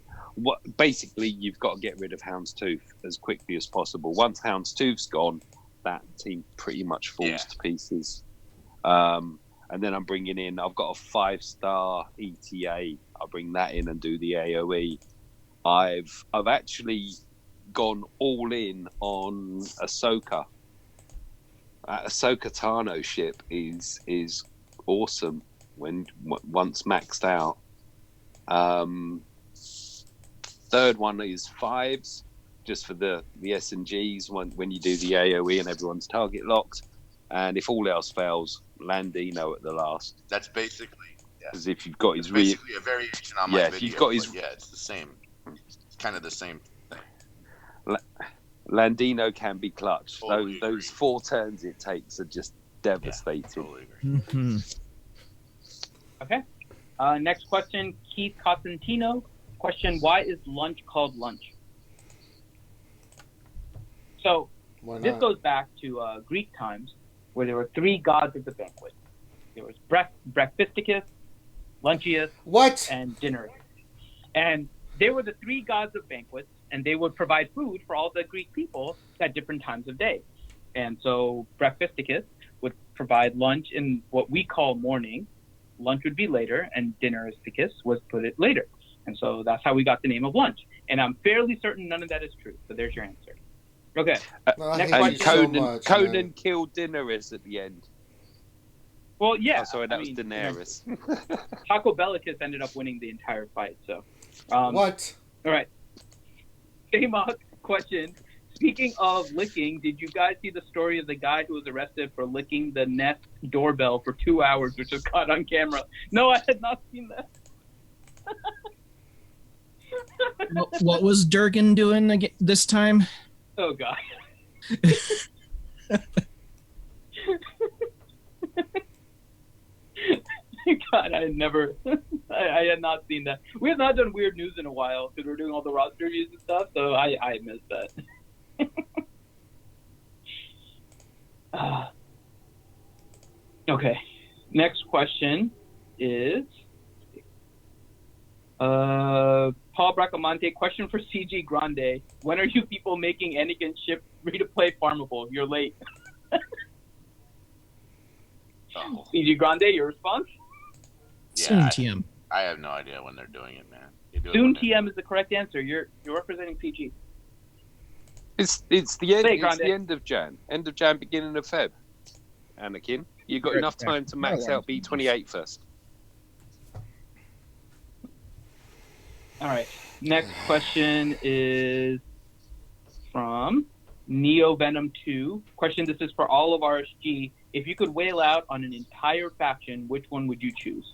basically you've got to get rid of Houndstooth as quickly as possible. Once Houndstooth's gone, that team pretty much falls to pieces. And then I'm bringing in, I've got a 5-star ETA. I'll bring that in and do the AoE. I've actually gone all in on Ahsoka. Ahsoka Tano ship is awesome once maxed out. Third one is 5s, just for the S&Gs when you do the AoE and everyone's target locked. And if all else fails, Landino at the last. That's basically, because if you've got his basically a variation on my video. If you've got his, it's the same. It's kind of the same thing. Landino can be clutch. Totally those 4 turns it takes are just devastating. Totally agree. Mm-hmm. Okay. Next question, Keith Cosentino. Question: why is lunch called lunch? So this goes back to Greek times, where there were 3 gods of the banquet. There was Breakfasticus, Lunchius, and Dinnerus. And they were the 3 gods of banquets, and they would provide food for all the Greek people at different times of day. And so Breakfasticus would provide lunch in what we call morning. Lunch would be later, and Dinneristicus was put it later. And so that's how we got the name of lunch. And I'm fairly certain none of that is true. So there's your answer. Okay. Next question. And Conan killed Daenerys at the end. Well, yeah. Oh, sorry, that was Daenerys. Taco Bellicus ended up winning the entire fight. So. What? All right. Shamok question. Speaking of licking, did you guys see the story of the guy who was arrested for licking the Nest doorbell for 2 hours, which was caught on camera? No, I had not seen that. What was Durgan doing again this time? Oh, God. God, I had not seen that. We have not done weird news in a while because we're doing all the roster reviews and stuff, so I missed that. Okay. Next question is Paul Bracamonte. Question for CG Grande. When are you people making Anakin ship free-to-play farmable? You're late. CG Grande, your response? Soon, TM. I have no idea when they're doing it, man. Soon TM is the correct answer. You're representing CG. It's the end. Say, It's the Grande. end of Jan, beginning of Feb. Anakin, you got enough time to max out B28 first. All right. Next question is from Neo Venom 2. Question: This is for all of RSG. If you could whale out on an entire faction, which one would you choose?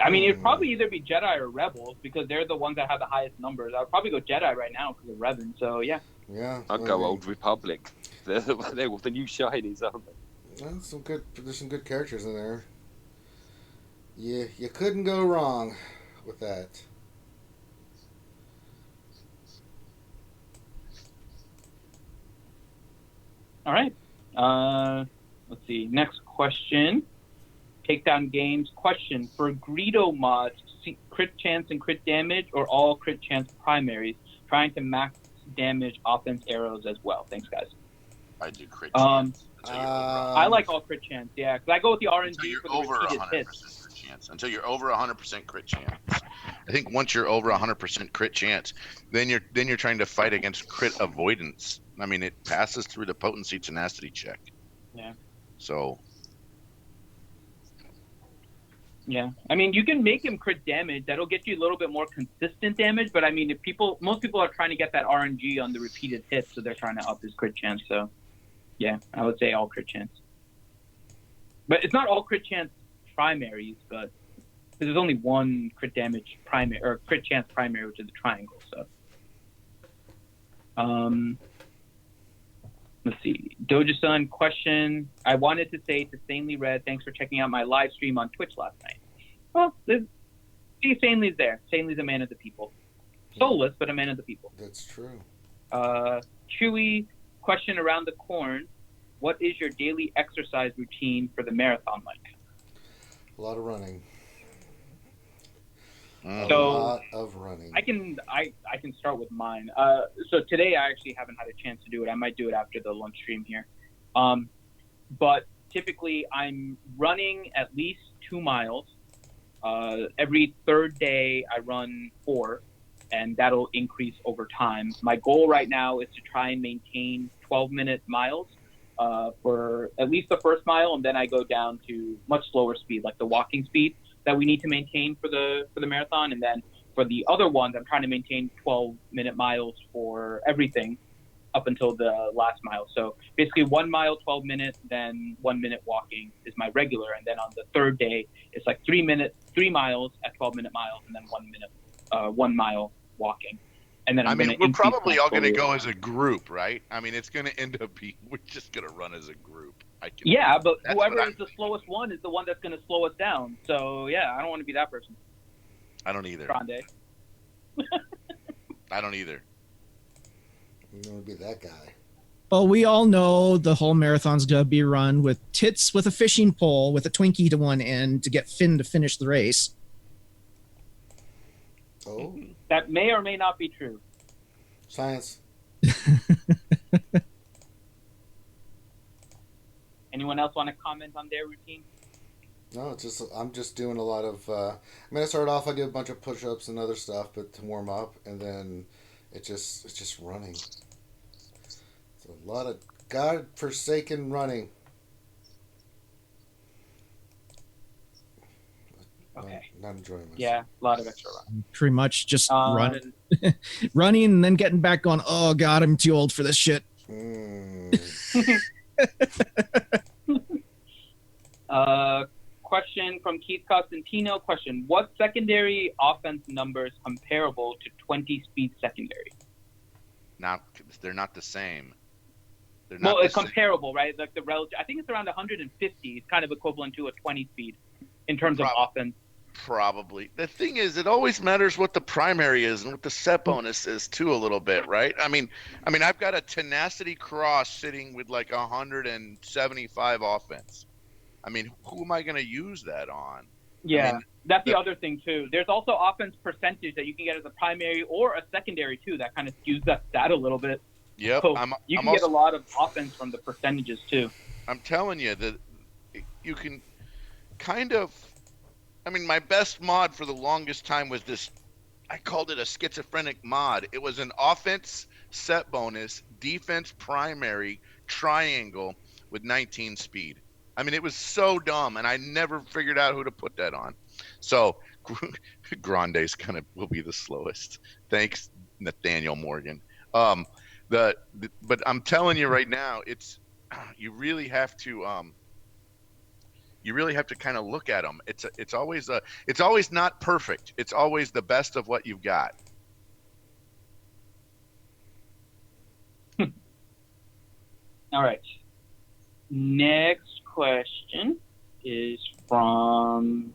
I mean, it'd probably either be Jedi or Rebels because they're the ones that have the highest numbers. I would probably go Jedi right now because of Revan. So yeah. Yeah. I'd go Old Republic. They're the new shinies, aren't they? Well, there's some good characters in there. Yeah, you couldn't go wrong with that. All right. Let's see. Next question. Takedown Games question for Greedo mods: crit chance and crit damage, or all crit chance primaries? Trying to max damage offense arrows as well. Thanks, guys. I do crit chance. I like all crit chance, yeah, because I go with the RNG for the over repeated 100% hits. crit chance. Until you're over 100% crit chance. I think once you're over 100% crit chance, then you're trying to fight against crit avoidance. I mean, it passes through the potency tenacity check. Yeah. So. Yeah, I mean, you can make him crit damage. That'll get you a little bit more consistent damage. But I mean, most people are trying to get that RNG on the repeated hits, so they're trying to up his crit chance. So, yeah, I would say all crit chance. But it's not all crit chance primaries, but there's only one crit damage primary or crit chance primary, which is the triangle. So, let's see. Doja-san question. I wanted to say to Sanely Red, thanks for checking out my live stream on Twitch last night. Well, see, Sanely's there. Sanely's a man of the people. Soulless, but a man of the people. That's true. Chewy question around the corn. What is your daily exercise routine for the marathon like? A lot of running. A So, lot of running. I can start with mine. So today I actually haven't had a chance to do it. I might do it after the lunch stream here. But typically I'm running at least 2 miles. Every third day I run 4, and that'll increase over time. My goal right now is to try and maintain 12-minute miles for at least the first mile, and then I go down to much slower speed, like the walking speed that we need to maintain for the marathon. And then for the other ones, I'm trying to maintain 12-minute miles for everything up until the last mile. So basically 1 mile, 12 minutes, then 1 minute walking is my regular. And then on the third day, it's like 3 miles at 12-minute miles, and then 1 minute, 1 mile walking. And then we're probably all going to go as a group, right? I mean, it's going to end up being, we're just going to run as a group. Yeah, but whoever is the slowest one is the one that's going to slow us down. So, yeah, I don't want to be that person. I don't either. Grande. I don't either. You don't want to be that guy. Well, we all know the whole marathon's going to be run with tits with a fishing pole with a Twinkie to one end to get Finn to finish the race. Oh. That may or may not be true. Science. Anyone else want to comment on their routine? No, I'm just doing a lot of. I start off. I do a bunch of push-ups and other stuff, but to warm up, and then it's just running. It's a lot of God-forsaken running. Okay. Not enjoying myself. Yeah, a lot of extra running. Pretty much just running and then getting back going, oh, God, I'm too old for this shit. Question from Keith Costantino. Question: what secondary offense numbers comparable to 20 speed secondary? They're not the same. Well, it's comparable, right? Like the relative. I think it's around 150. It's kind of equivalent to a 20 speed in terms of offense. Probably. The thing is, it always matters what the primary is and what the set bonus is too, a little bit, right? I mean, I've got a tenacity cross sitting with like 175 offense. I mean, who am I going to use that on? Yeah, that's the other thing too. There's also offense percentage that you can get as a primary or a secondary too. That kind of skews that stat a little bit. Yep, so you can get a lot of offense from the percentages too. I'm telling you that you can kind of I mean, my best mod for the longest time was this. I called it a schizophrenic mod. It was an offense set bonus, defense primary triangle with 19 speed. I mean, it was so dumb, and I never figured out who to put that on. So Grande's will be the slowest. Thanks, Nathaniel Morgan. But I'm telling you right now, you really have to kind of look at them. It's always not perfect. It's always the best of what you've got. All right. Next question is from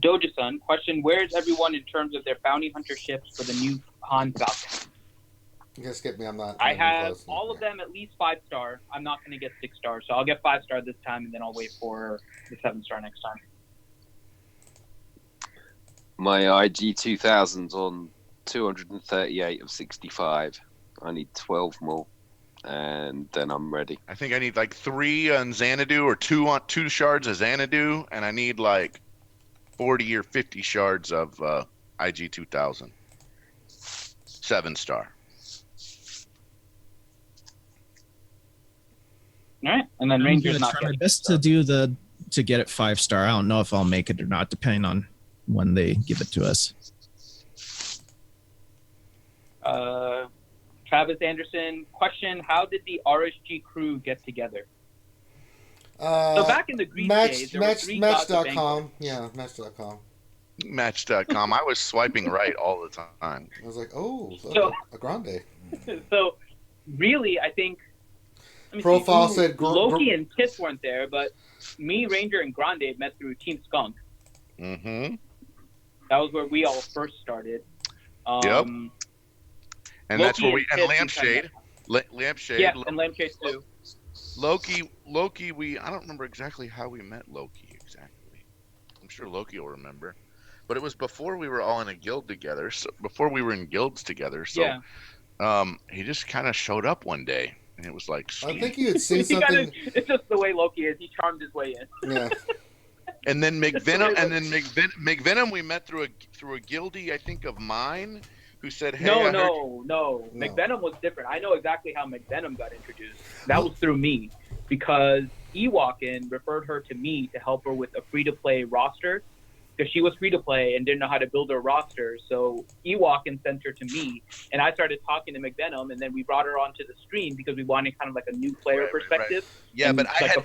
Doja-san. Question: where is everyone in terms of their bounty hunter ships for the new Han Falcon? You can skip me. I'm not. I have all of them at least 5-star. I'm not going to get 6-star, so I'll get 5-star this time, and then I'll wait for the 7-star next time. My IG 2000's on 238 of 65. I need 12 more, and then I'm ready. I think I need like 3 on Xanadu or 2 shards of Xanadu, and I need like 40 or 50 shards of IG 2000. 7-star. All right, and then I'm Ranger's gonna not try my getting best to get it 5-star. I don't know if I'll make it or not, depending on when they give it to us. Travis Anderson, question: how did the RSG crew get together? So back in the Greek days, there were 3 gods of Match.com. Yeah, Match.com. Match.com. I was swiping right all the time. I was like, oh, So- a grande. So, really, I think Profile said Loki and Tits weren't there, but me, Ranger, and Grande met through Team Skunk. Mm-hmm. That was where we all first started. Yep. And that's where Loki and Lampshade. Lampshade. Yeah, and Lampshade too. Loki. I don't remember exactly how we met Loki exactly. I'm sure Loki will remember. But it was before we were all in a guild together. So before we were in guilds together. So Yeah. he just kind of showed up one day, and it was like, I think you had seen something. It's just the way Loki is. He charmed his way in. Yeah. And then McVenom we met through a guildie, I think, of mine, who said, "Hey, No. McVenom was different. I know exactly how McVenom got introduced. That was through me, because Ewalkin referred her to me to help her with a free-to-play roster, because she was free-to-play and didn't know how to build her roster. So Ewalkin sent her to me, and I started talking to McVenom, and then we brought her onto the stream because we wanted kind of like a new player perspective. Right. Yeah, but I had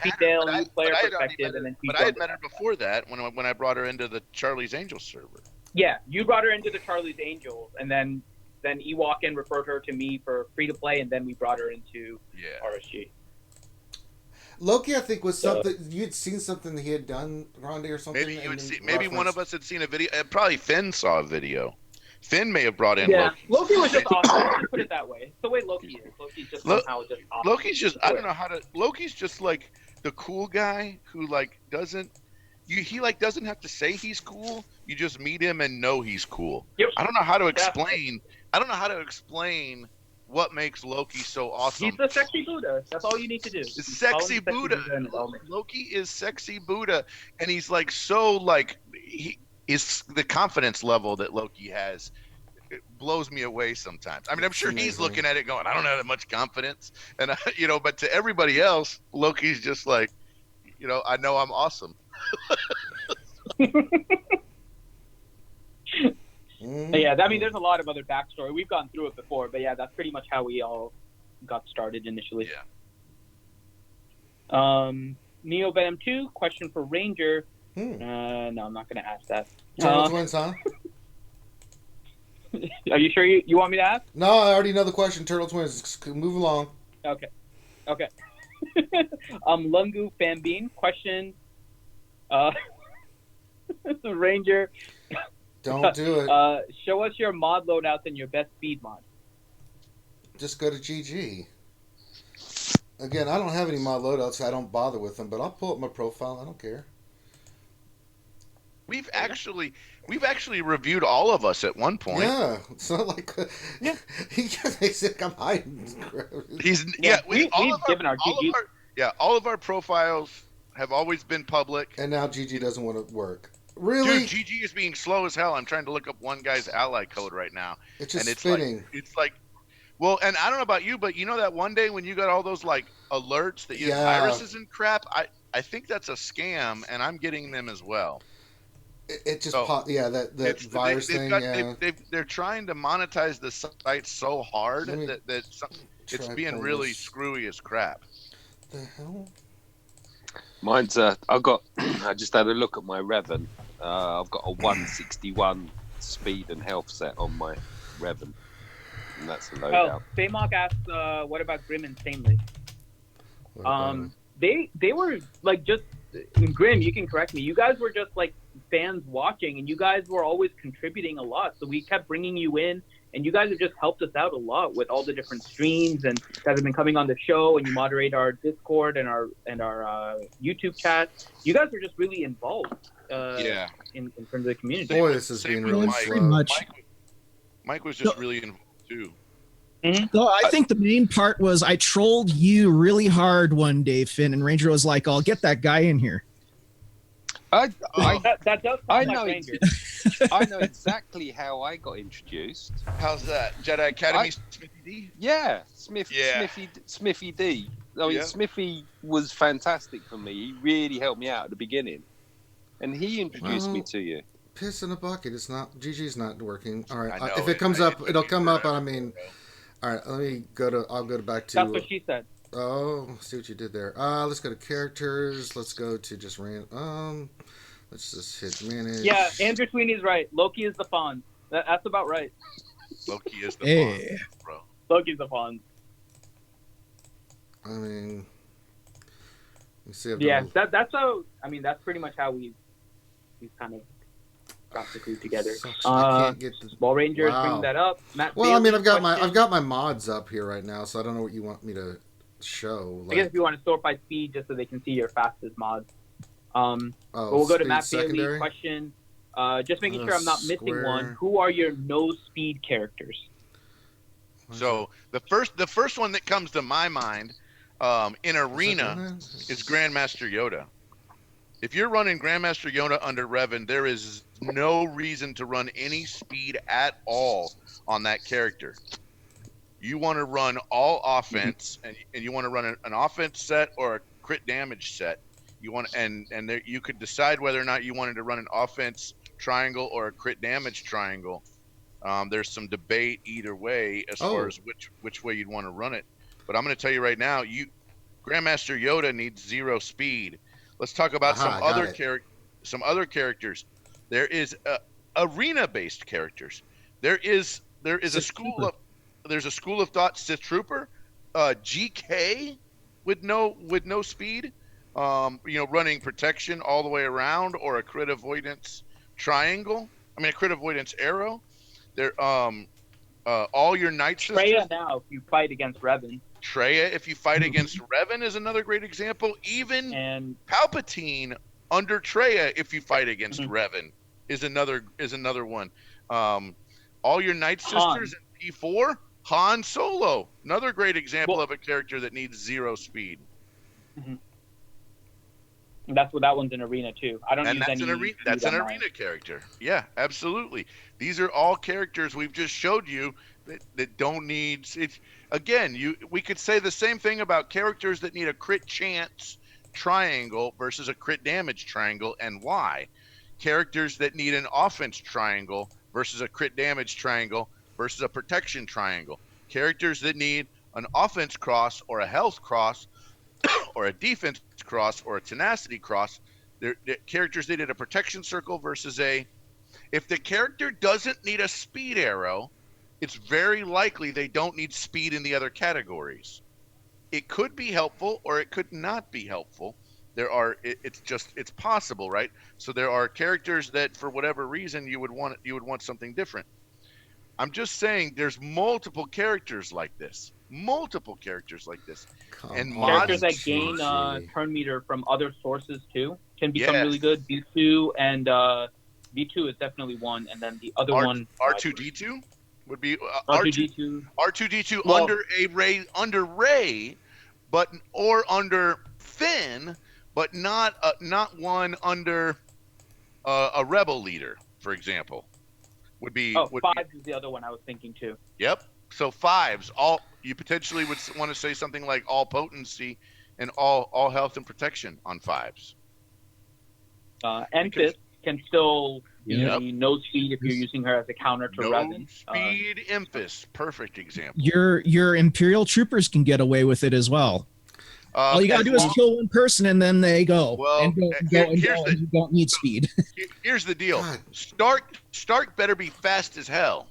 met her before that when I brought her into the Charlie's Angels server. Yeah, you brought her into the Charlie's Angels, and then Ewalkin referred her to me for free-to-play, and then we brought her into RSG. Loki, I think, was something you'd seen something that he had done, Grande, or something. Maybe one of us had seen a video. Probably Finn saw a video. Finn may have brought in Loki. Loki was just awesome. Let's just put it that way. It's the way Loki is. Loki's just somehow just awesome. Loki's just I don't know how to. Loki's just like the cool guy who like doesn't. He like doesn't have to say he's cool. You just meet him and know he's cool. Yep. I don't know how to explain. I don't know how to explain what makes Loki so awesome. He's the sexy Buddha. That's all you need to do. It's sexy Buddha. Loki is sexy Buddha, and he's like so like he is the confidence level that Loki has. It blows me away sometimes. I mean, I'm sure he's looking at it going, I don't have that much confidence, and but to everybody else, Loki's just like, I know I'm awesome. Yeah, I mean, there's a lot of other backstory. We've gone through it before, but yeah, that's pretty much how we all got started initially. Yeah. Neo Venom 2, question for Ranger. No, I'm not going to ask that. Turtle Twins, huh? Are you sure you want me to ask? No, I already know the question. Turtle Twins. Move along. Okay. Lungu Fanbean, question. Ranger. Don't do it. Show us your mod loadouts and your best speed mod. Just go to GG. Again, I don't have any mod loadouts, so I don't bother with them, but I'll pull up my profile. I don't care. We've actually reviewed all of us at one point. Yeah, it's not like they said I'm hiding. We've given our GG. All of our profiles have always been public. And now GG doesn't want to work. Really? Dude, GG is being slow as hell. I'm trying to look up one guy's ally code right now. It's just And it's spinning. like, well, and I don't know about you, but you know that one day when you got all those like alerts that you have Yeah. viruses and crap? I think that's a scam, and I'm getting them as well. It just So yeah, that virus they've thing. got Yeah. they're trying to monetize the site so hard Let me that it's try being pulling really this. screwy as crap. The hell? Mine's I got. I just had a look at my Revan. I've got a 161 speed and health set on my Revan, and that's a loadout. Faymok asked, what about Grim Insanely? What about it? They were like just Grim. You can correct me. You guys were just like fans watching, and you guys were always contributing a lot. So we kept bringing you in, and you guys have just helped us out a lot with all the different streams, and you guys have been coming on the show, and you moderate our Discord and our YouTube chat. You guys are just really involved. In terms of the community. Boy, this is being really Mike. slow. much. Mike was just really involved too. So I think the main part was I trolled you really hard one day, Finn, and Ranger was like, "I'll get that guy in here." I That does sound like Ranger. I know exactly how I got introduced. How's that? Jedi Academy Smithy D? Yeah, Yeah. Smithy D. I mean, Yeah. Smithy was fantastic for me. He really helped me out at the beginning, and he introduced me to you. Piss in a bucket. It's not. GG's not working. All right. I know If it comes up, it'll come up. forever, I mean, bro. all right. I'll go back to. That's what she said. Oh, see what you did there. Let's go to characters. Let's go to just random. Let's just hit manage. Yeah, Andrew Sweeney's right. Loki is the Fawn. That's about right. Loki is the Hey. bomb, bro. Loki's the Fawn. I mean, you see. Yeah, that's how. I mean, that's pretty much how we've kind of got the group together. I can't get the. Ball Ranger is Wow. bringing that up. Matt Well, I mean, Bailey's I've got my question. mods up here right now, so I don't know what you want me to show. I guess if you want to sort by speed, just so they can see your fastest mods. But we'll go to speed Matt secondary? Bailey's question. Just making sure I'm not missing Square. one. Who are your no speed characters? So the first one that comes to my mind in Arena is Grandmaster Yoda. If you're running Grandmaster Yoda under Revan, there is no reason to run any speed at all on that character. You want to run all offense, and you want to run an offense set or a crit damage set. You want and there, you could decide whether or not you wanted to run an offense triangle or a crit damage triangle. There's some debate either way as far as which way you'd want to run it. But I'm going to tell you right now, Grandmaster Yoda needs 0 speed. Let's talk about some other characters. There is arena-based characters. There's a school of thought Sith Trooper, GK with no speed. Running protection all the way around, or a crit avoidance triangle. I mean, a crit avoidance arrow. There, all your Night Sisters. Traya now, if you fight against Revan. Traya, if you fight against Revan, is another great example. Even Palpatine under Traya, if you fight against Revan, is another one. All your Night Sisters in P4. Han Solo, another great example of a character that needs 0 speed. Mm-hmm. That's what that one's in arena too. I don't. That's an arena character. Yeah, absolutely. These are all characters we've just showed you that don't need it. Again, we could say the same thing about characters that need a crit chance triangle versus a crit damage triangle, and why. Characters that need an offense triangle versus a crit damage triangle versus a protection triangle. Characters that need an offense cross or a health cross or a defense cross or a tenacity cross. They're characters that need a protection circle versus if the character doesn't need a speed arrow, it's very likely they don't need speed in the other categories. It could be helpful or it could not be helpful. It's possible, right? So there are characters that for whatever reason you would want something different. I'm just saying there's multiple characters like this. And characters that gain turn meter from other sources too can become really good. B2 and B2 is definitely one, and then the other one R2D2 would be R2D2. R2D2 under Ray, but under Finn, but not one under A rebel leader, for example, would be. Oh, would fives is the other one I was thinking too. Yep. So fives, all you potentially would want to say something like all potency and all health and protection on fives. And fifth can still be Yep. no speed if you're using her as a counter to No Revan. speed Impus, perfect example. Your Imperial troopers can get away with it as well. All you gotta do is kill one person, and then they go. Well, and you don't need speed. Here's the deal. God. Stark better be fast as hell.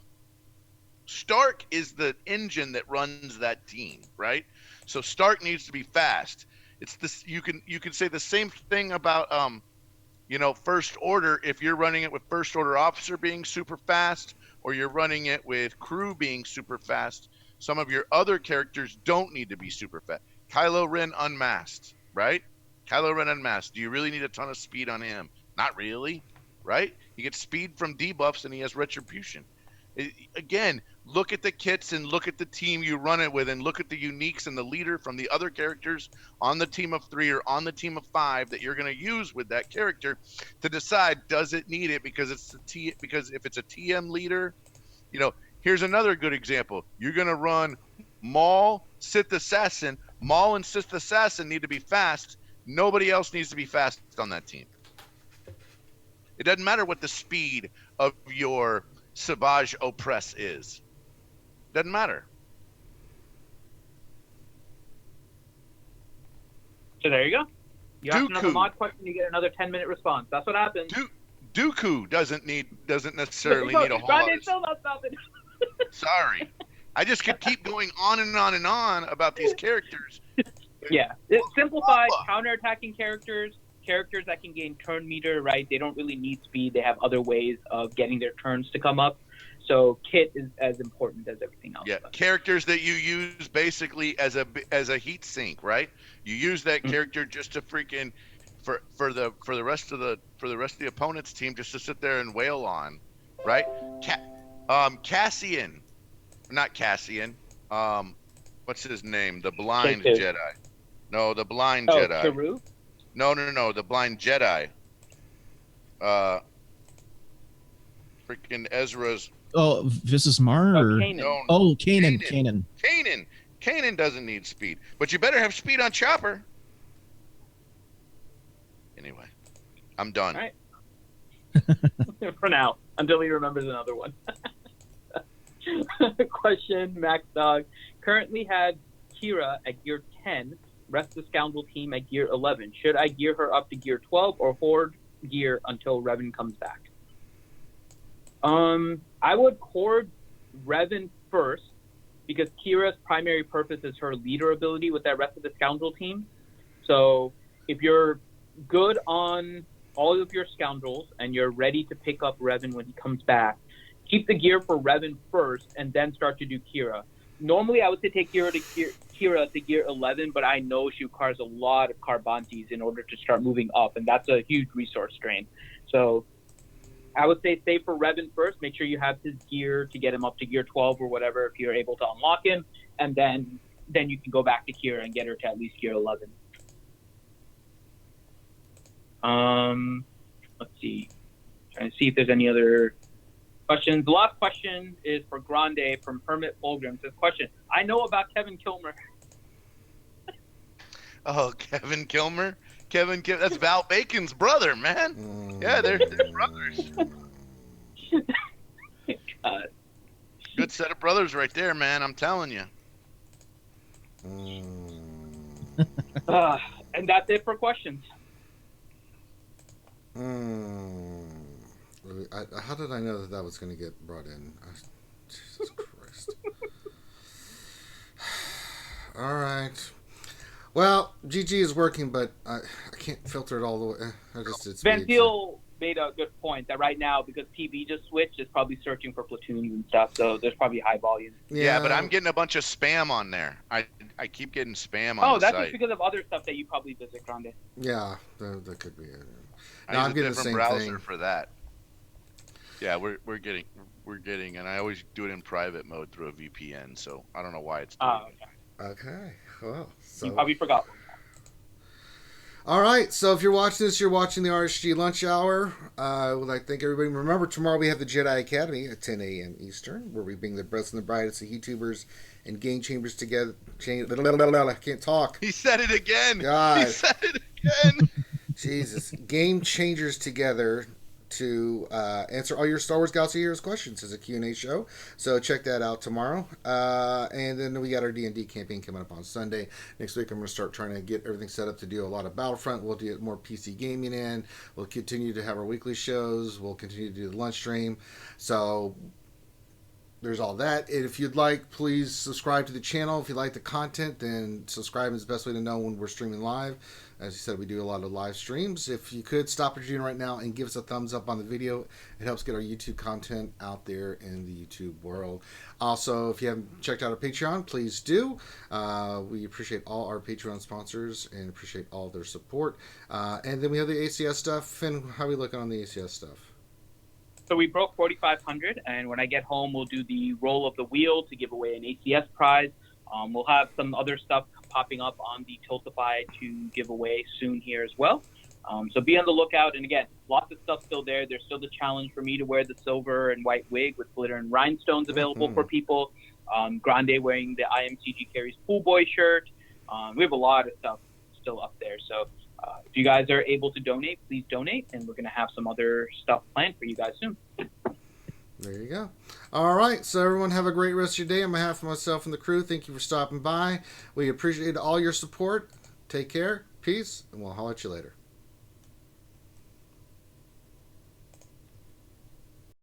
Stark is the engine that runs that team, right? So Stark needs to be fast. It's this. You can say the same thing about First Order. If you're running it with First Order officer being super fast, or you're running it with crew being super fast, some of your other characters don't need to be super fast. Kylo Ren unmasked, right? Kylo Ren unmasked. Do you really need a ton of speed on him? Not really, right? He gets speed from debuffs and he has retribution. Again, look at the kits and look at the team you run it with, and look at the uniques and the leader from the other characters on the team of 3 or on the team of 5 that you're going to use with that character to decide, does it need it? Because because if it's a TM leader, here's another good example. You're going to run Maul, Sith Assassin. Maul and Sith Assassin need to be fast. Nobody else needs to be fast on that team. It doesn't matter what the speed of your Savage Opress is. Doesn't matter. So there you go. You ask another Dooku. mod question, you get another 10-minute response. That's what happens. Dooku doesn't necessarily need a whole lot. Still not stopping. Sorry. I just could keep going on and on and on about these characters. Yeah. It's simplified, counterattacking characters that can gain turn meter, right? They don't really need speed. They have other ways of getting their turns to come up. So kit is as important as everything else. Yeah, characters that you use basically as a heat sink, right? You use that character just to freaking for the rest of the opponent's team just to sit there and wail on, right? Cassian, not Cassian. What's his name? The blind Jedi. No, the blind Jedi. Saru? No, the blind Jedi. Freaking Ezra's. Oh, this is Mar? Or... Kanan. No, oh, Kanan. Kanan doesn't need speed, but you better have speed on Chopper. Anyway, I'm done. All right. For now, until he remembers another one. Question, Max Dog. Currently had Kira at gear 10, rest of the Scoundrel team at gear 11. Should I gear her up to gear 12 or hoard gear until Revan comes back? I would hoard Revan first, because Kira's primary purpose is her leader ability with that rest of the Scoundrel team. So if you're good on all of your Scoundrels and you're ready to pick up Revan when he comes back, keep the gear for Revan first and then start to do Kira. Normally I would say take Kira to gear 11, but I know she requires a lot of Carbantes in order to start moving up, and that's a huge resource drain. So I would say save for Revan first. Make sure you have his gear to get him up to gear 12 or whatever if you're able to unlock him, and then you can go back to Kira and get her to at least gear 11. Let's see. Trying to see if there's any other questions. The last question is for Grande from Hermit Fulgrim. Says, question, I know about Kevin Kilmer. Oh, Kevin Kilmer? That's Val Bacon's brother, man. Yeah, they're brothers. God. Good set of brothers right there, man. I'm telling you. And that's it for questions. How did I know that was going to get brought in? Jesus Christ. All right. Well, GG is working, but I can't filter it all the way. Van Thiel made a good point that right now, because TV just switched, is probably searching for platoons and stuff, so there's probably high volume. Yeah, but I'm getting a bunch of spam on there. I keep getting spam on the site. Oh, that's just because of other stuff that you probably visit, Grande. Yeah, that could be it. No, I'm getting a different browser for that. Yeah, we're getting, and I always do it in private mode through a VPN, so I don't know why it's doing it. Okay. Well, so you probably forgot. All right, so if you're watching this, you're watching the RSG Lunch Hour. I would like to thank everybody. Remember, tomorrow we have the Jedi Academy at 10 a.m. Eastern, where we bring the best and the brightest of YouTubers and game chambers together. I can't talk. He said it again. God. He said it again. Jesus. Game changers together to answer all your Star Wars Galaxy Heroes questions as a Q&A show. So check that out tomorrow. And then we got our D&D campaign coming up on Sunday. Next week I'm going to start trying to get everything set up to do a lot of Battlefront. We'll do more PC gaming in. We'll continue to have our weekly shows. We'll continue to do the lunch stream. So there's all that. And if you'd like, please subscribe to the channel. If you like the content, then subscribe is the best way to know when we're streaming live. As you said, we do a lot of live streams. If you could stop what you're doing right now and give us a thumbs up on the video, it helps get our YouTube content out there in the YouTube world. Also, if you haven't checked out our Patreon, please do. We appreciate all our Patreon sponsors and appreciate all their support. And then we have the ACS stuff. Finn, how are we looking on the ACS stuff? So we broke 4,500, and when I get home, we'll do the roll of the wheel to give away an ACS prize. We'll have some other stuff popping up on the Tiltify to give away soon here as well. So be on the lookout. And again, lots of stuff still there. There's still the challenge for me to wear the silver and white wig with glitter and rhinestones available for people. Grande wearing the IMCG Carries Pool Boy shirt. We have a lot of stuff still up there. So if you guys are able to donate, please donate. And we're going to have some other stuff planned for you guys soon. There you go. All right. So everyone have a great rest of your day. On behalf of myself and the crew, thank you for stopping by. We appreciate all your support. Take care. Peace. And we'll holler at you later.